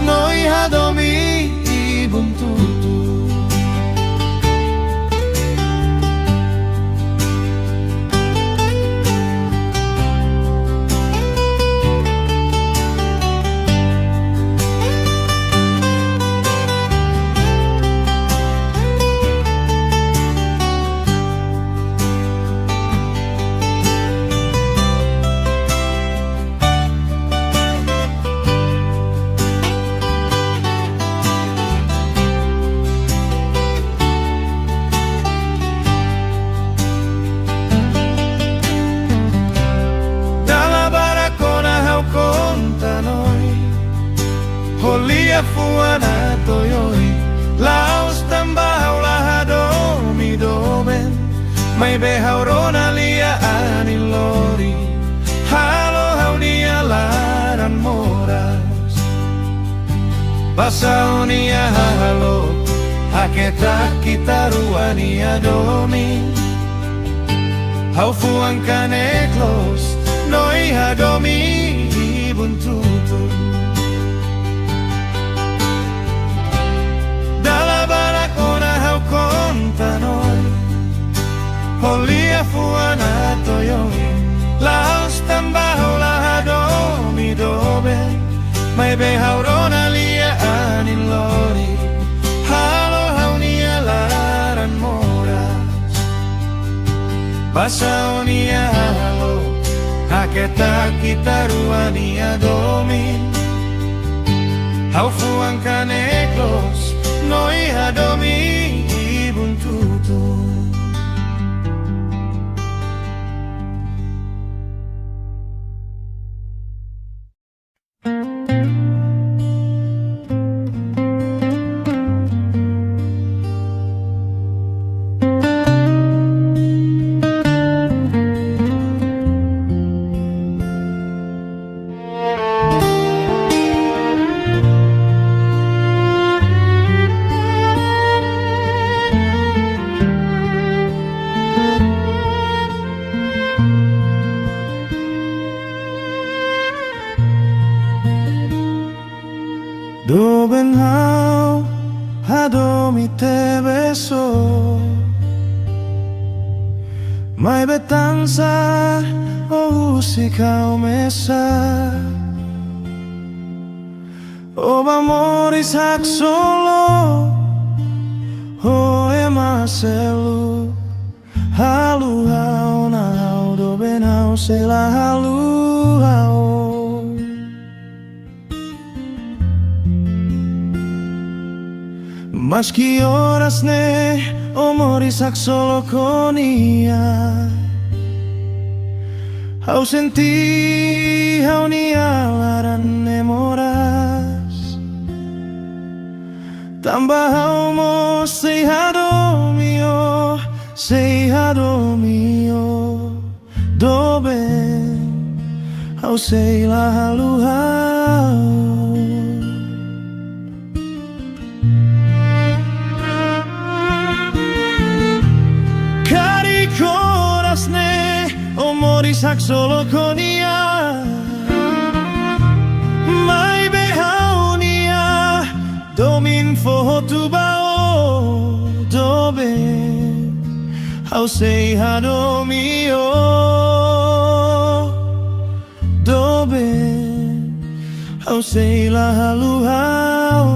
noi hadomi ibun tutu. Holia fuana toyoi Laos tambao la domi doben Mai behaurona lia ani lori halo haunia laran moras basaonia halo haketa kita ruania domi hau fuang kaneklos noi hadomi ibun tutu conta noi Holia fuana toyoi Laos tambao la domi doben Mai behaurona lia anin lori halo haunia laran moras basaonia halo haketa kita ruania domi hau fuang kaneklos noi hadomi ibun tutu. Doben hau hadomi te beso Mai betanza o usikau mesa O amoris hak solo O emaselu Halu hau na hau doben hau sela halu hau. Maski oras ne omoris axoloconia. Hau senti hau ni alaran nemoras. Tambah hau mo sei hadomio, sei hadomio. Dobe hau sei la halu hau. Coras ne omoris axoloconia. Mai behaunia domin fohotubao. Dobe hau sei hadomio. Dobe hau sei la halu hau.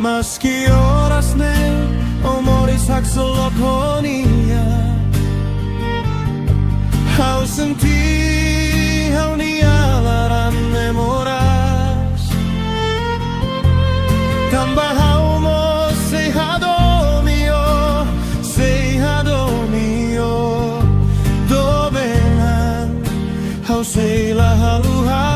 Maski oras ne omoris axoloconia. Hau senti hau ni alaran memoras. Tambah hau mo sei hadomio, sei hadomio. Dobenan hau sei la halu hau.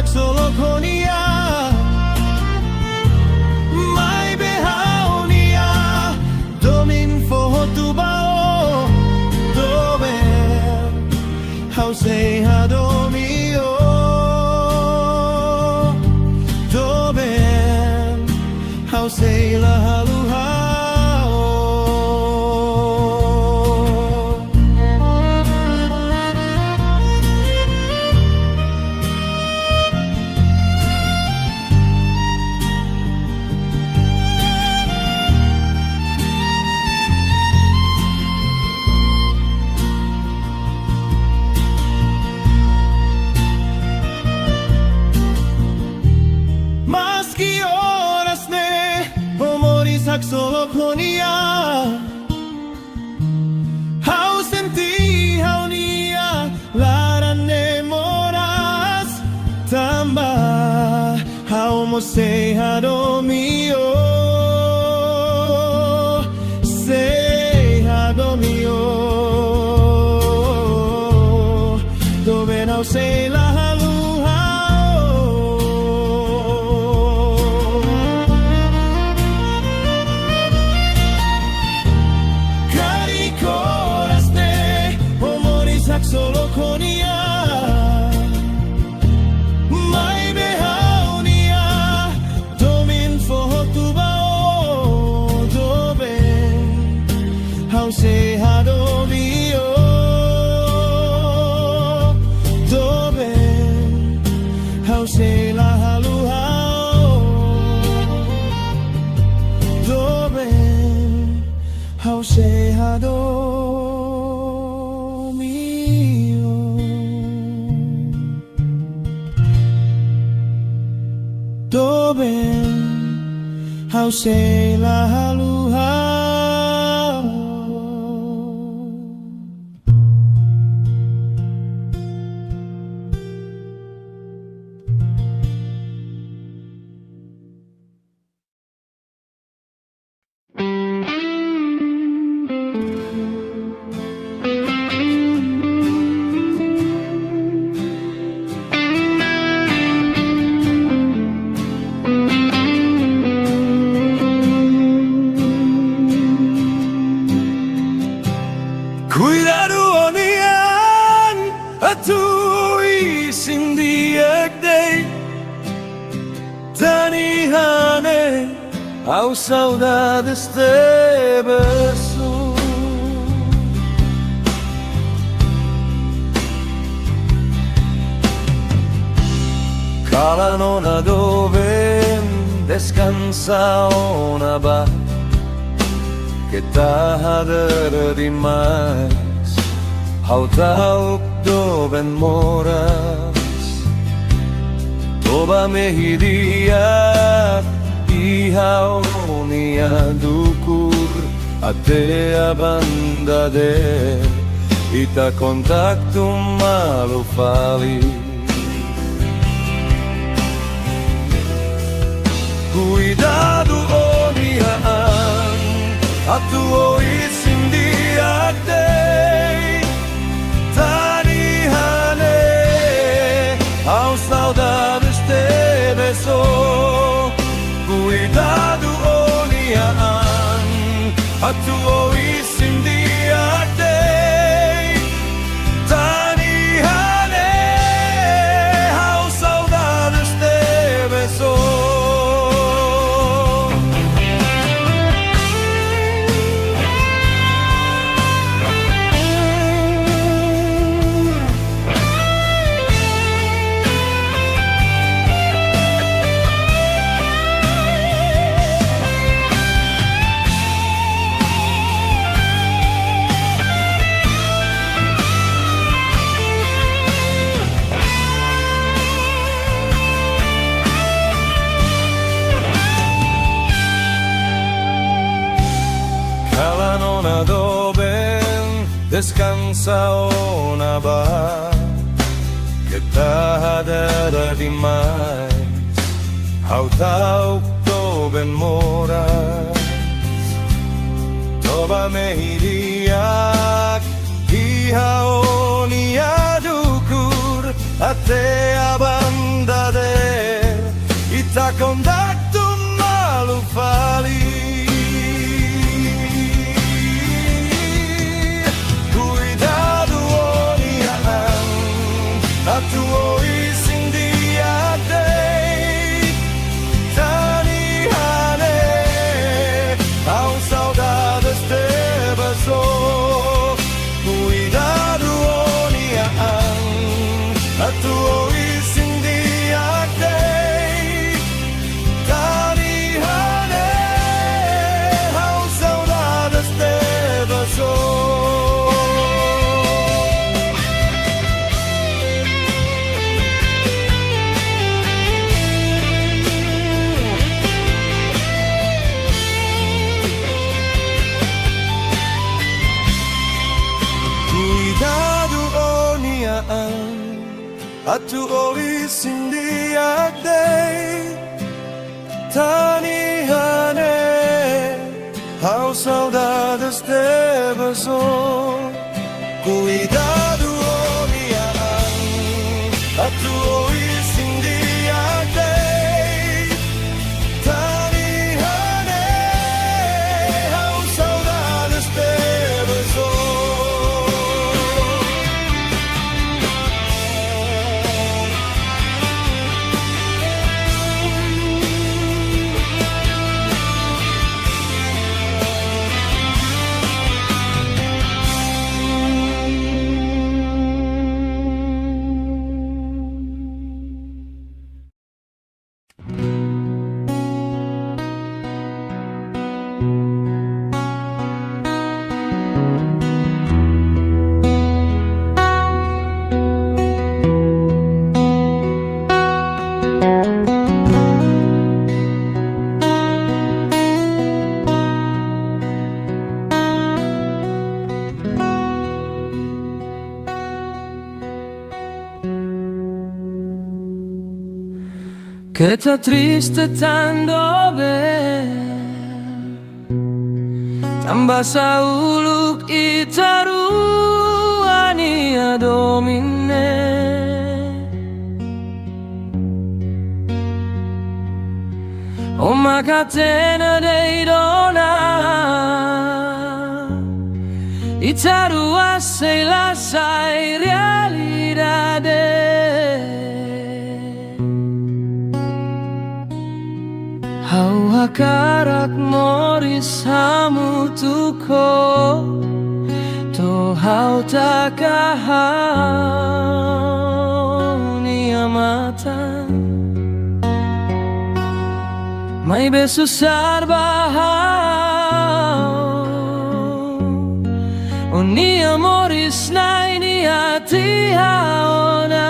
Axoloconia. Mai behaunia domin fohotubao. Dobe hau sei hadomio. Dobe hau sei la halu hau. Axoloconia. Hau senti hau nia laran nemoras. Tambah hau mo sei hadomio. Sei hadomio. Doben hau sei la halu axoloconia. Mai behaunia domin fohotubao. Dobe hau sei hadomio. Dobe hau sei la halu hau. Dobe hau sei hadomio. Doben hau sei la halu hau. ao saudades de beso. Calanona dove descansa una barca che tarda demais, ao tal dove moras, toba mehidia ihaw niya dukur ate a banda de ita kontakto malufali. Cuidado oniaan atuo isindiagdei tanihane ao saudades te beso. Cuidado oniaan atuo isindiagdei tanihane ao saudades te beso. Calanona dove descansa una barca che tarda demais, ao tal dove moras, toba mehidiak ihaw niya dukur ate a banda de ita kontakto malufali. Atuo isindiagdei tanihane ao saudades te beso. Cuidado oniaan atuo isindiagdei tanihane ao saudades te beso. Atuo isindiagdei tanihane ao saudades te beso. Cuidado oniaan atuo isindiagdei tanihane ao saudades te beso. Que tá triste tan dove tambah sauluk itaruani a domine. Uma catena dei dona itarua sei la sai realidade. How akara karak moris hamutuko to hautakahau niamatan may besusar bahau o ni amoris na iniati haona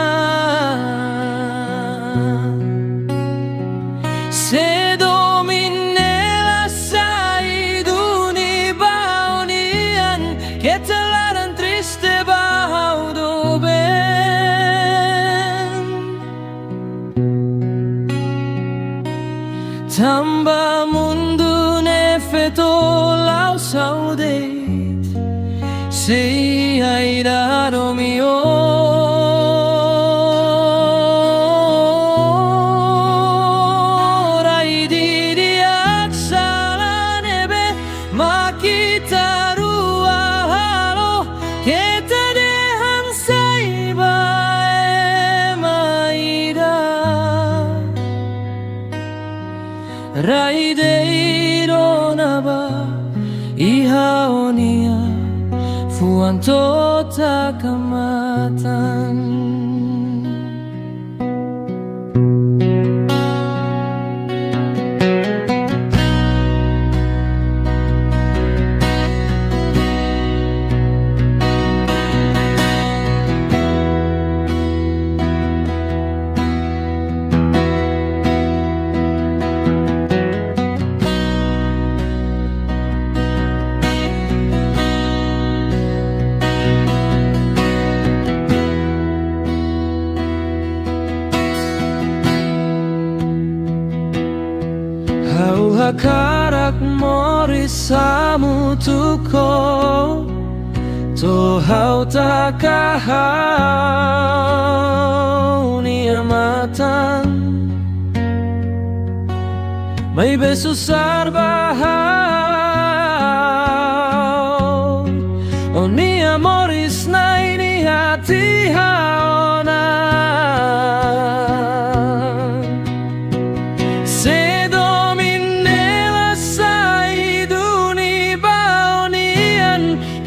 se domine la sai duni baunian que talaran triste bahau do ben tamba mundo ne feto lau saudade sei airado mio rai diriak sala nebe makita rua halo kita dehan saiba maida rai deiro naba ihaonia fuan tota kamatan karak moris hamutuko to hautakahau niamatan may besusar bahau o ni amoris na inihati haona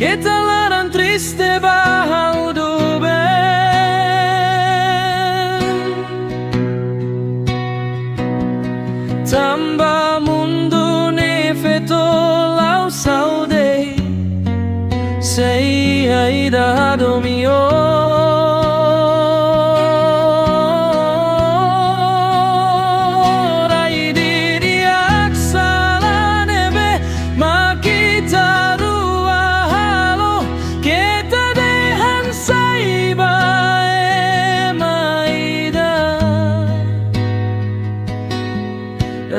que talaran triste bahau do ben tamba mundo ne feto lau saudade sei airado mio rai diriak sala nebe makita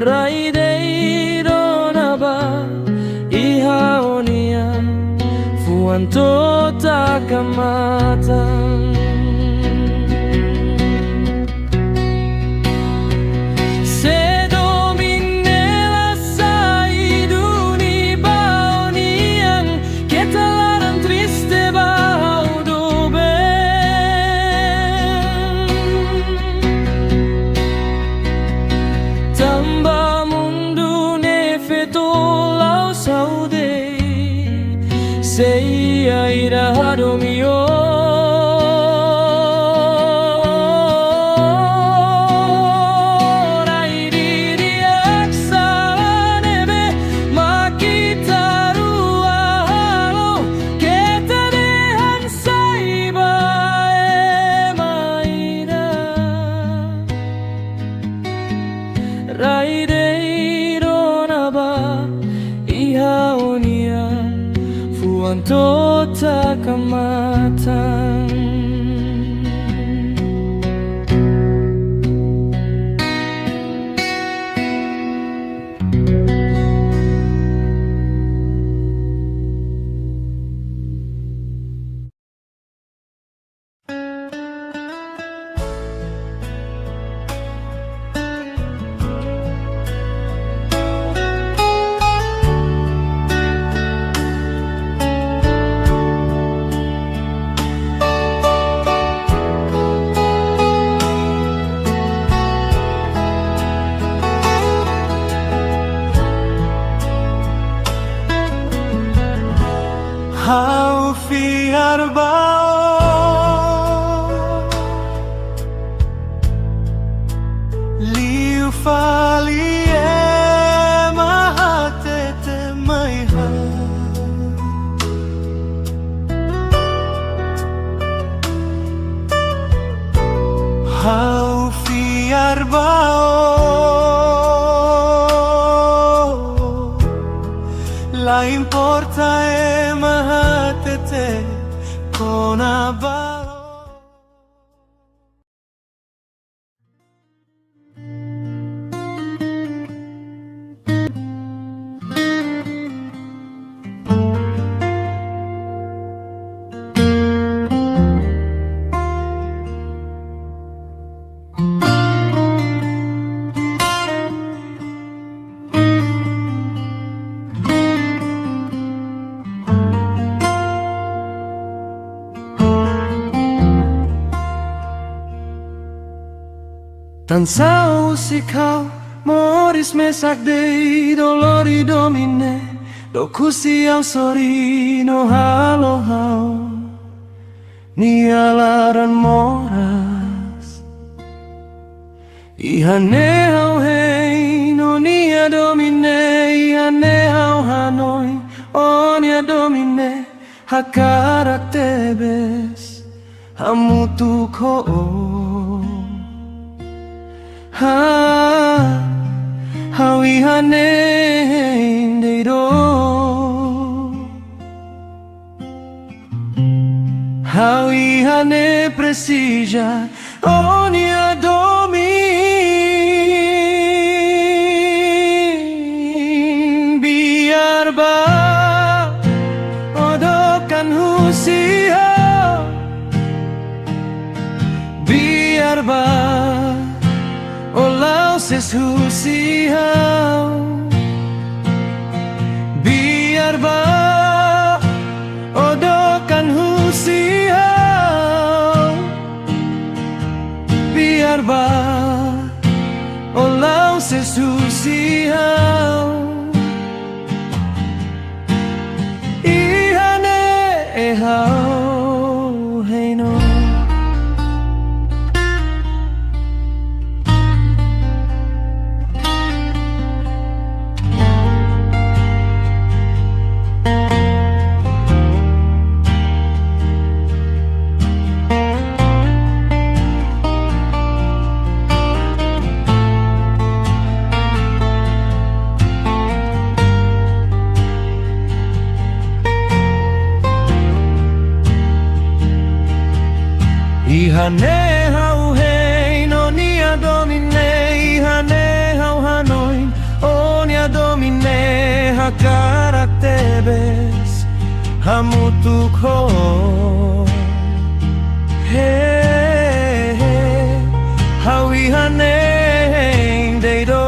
rai deiro naba ihaonia fuan tota kamatan se domine la sai duni baunian que talaran triste bahau do ben tamba mundo ne feto lau saudade sei airado mio fali e mahatete mai ha Hau fiar bao La importa e mahatete con abalo Tansau si kau moris mesak dei dolori domine Dokusi au sorino halo hao Ni alaran moras Ihane hau hei no nia domine Ihane hau hanoi onia domine Hakarak tebes hamutu ko How ihane deiro How ihane precisa onia domin Biar ba odokan husia Biar ba Olau ses husihau Biar ba odokan husihau Biar ba olau ses husihau Ihane ehau heino Ihane hau hei no nia domine Ihane hau hanoin onia domine Hakarak tebes hamutuk ho He hau ihane deido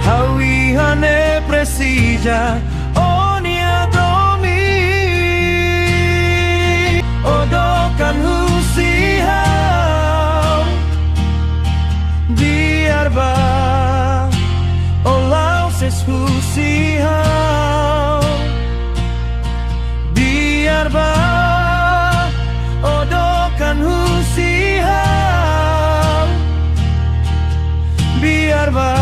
Hau ihane precisa Odokan husihau Biar ba olau ses husihau Biar ba odokan husihau Biar ba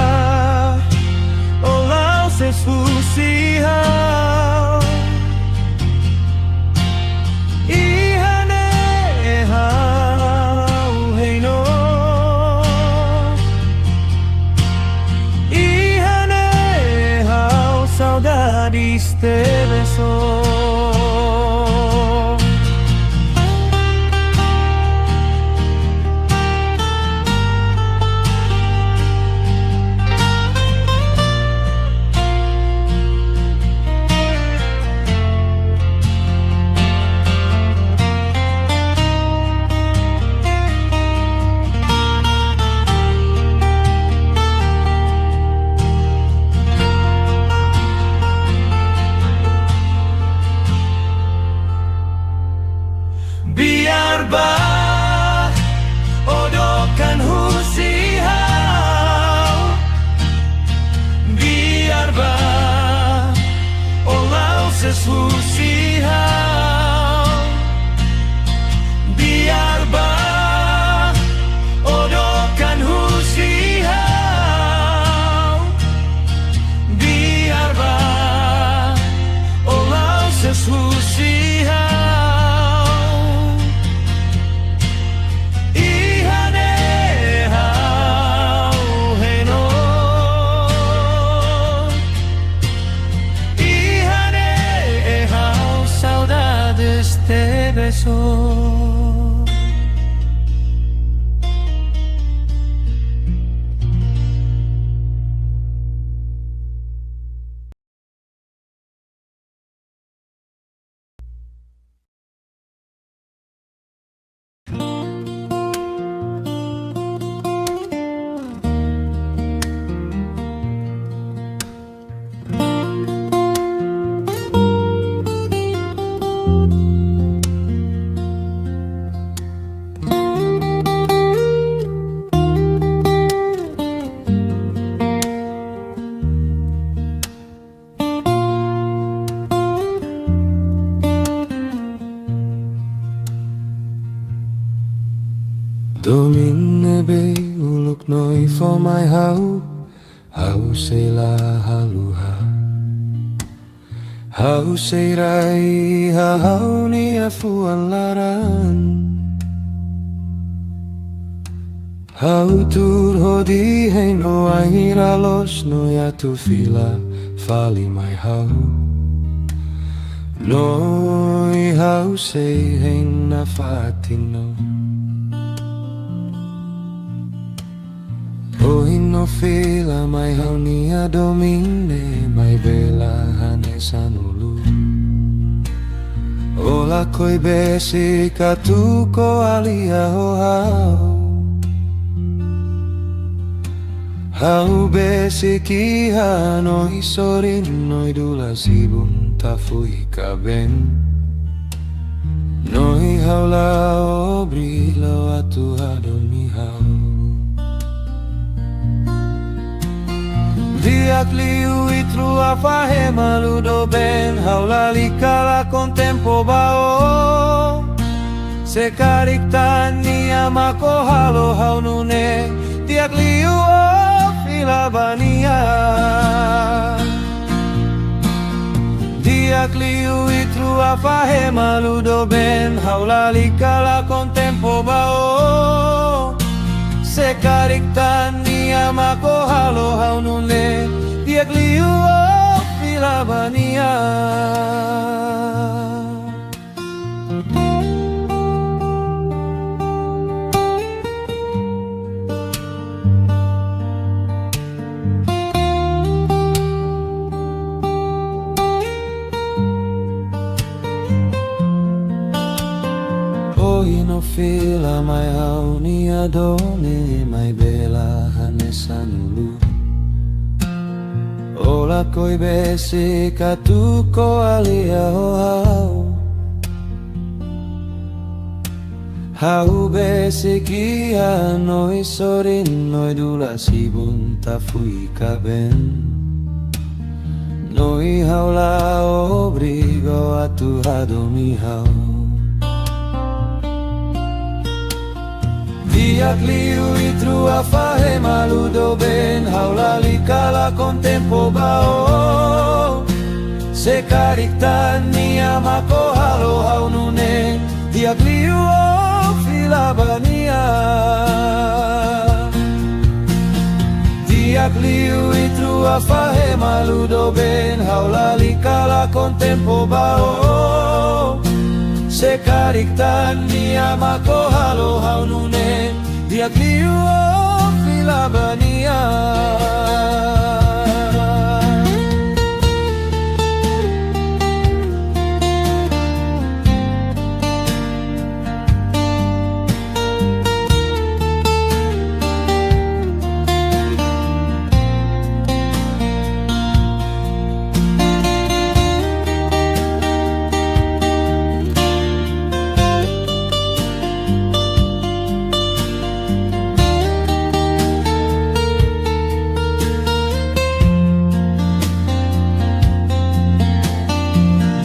olau ses husihau Diste beso Biar ba odokan husihau Biar ba olau ses husihau Biar ba este beso. Domine be uluk noi for my hau say la haluha. Hau say rai hau ni afuan laran. Hau tur hodi hey no aira los no ya tu fila fali my hau. Noi hau say hey na fatino. No fila mai haunia domine mai bela hane sanulu. Ola koi besi katuko alia ho hau. Hau besi ki hanoi sorin noi dula sibun tafui kaben. Noi haula obrilo atu hadomi hau. Diak liu itru afahe maludo ben haula likala con tempo bao. Se kariktan ni amako halo haunune diak liu o filabania. Diak liu itru afahe maludo ben haula likala con tempo bao. Se kariktan ni amako halo haunune diak liu o filabania. No fila mai hauni adone mai bela hane sanulu. Ola koi besi katuko alia ho hau. Hau besi ki hanoi sorin noi dula sibun tafui kaben. Noi haula obrigo atu hadomi hau. Diak liu itru afahe maludo ben haula likala con tempo bao. Se kariktan ni amako halo haunune diak liu o filabania. Diak liu itru afahe maludo ben haula likala con tempo bao. Se kariktan ni amako halo haunune diak liu o filabania.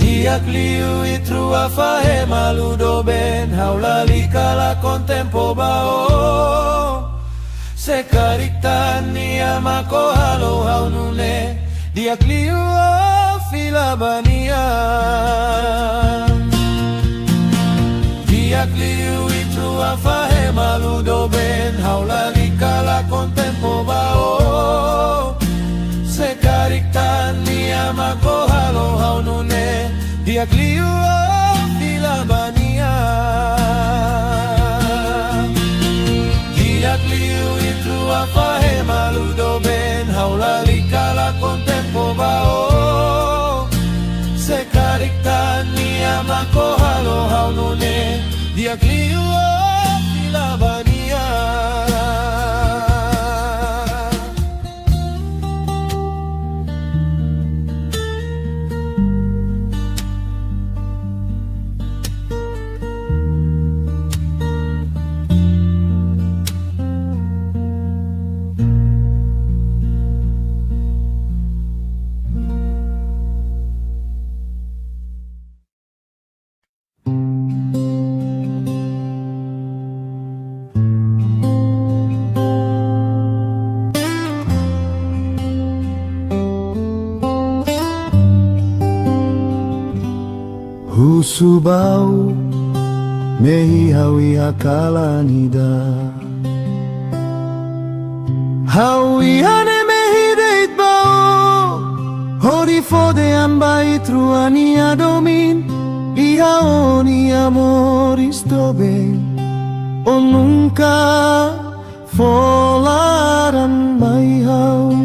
Diak liu itru afahe maludo ben haula likala con tempo bao. Se kariktan ni amako halo haunune diak liu o filabania. Diak liu itru afahe maludo ben haula likala con tempo bao. Se kariktan ni amako halo haunune diak liu o filabania. aunone diaglio filabania. Husubau mehi hawi hakala nida, hawi hane mehi deit bao, hori fode ambai truani adomin, ihaoni amoris tobe, o nunca folaran mai hau,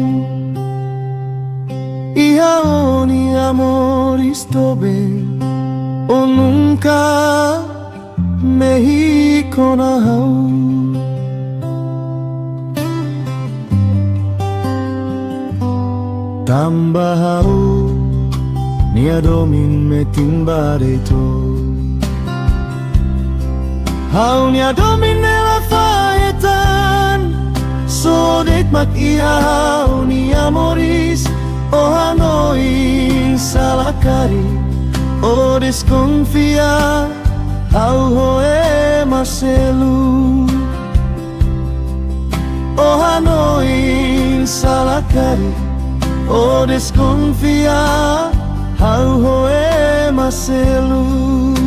ihaoni amoris tobe. O nunca me konahau. Tambahau nia domin me timbareto. Hau nia domin nella faetan, sodet mak ia hau nia moris, o hanoi salakari. O desconfia au hoe Marcelu, o Hanoi salakari. O desconfia au hoe Marcelu.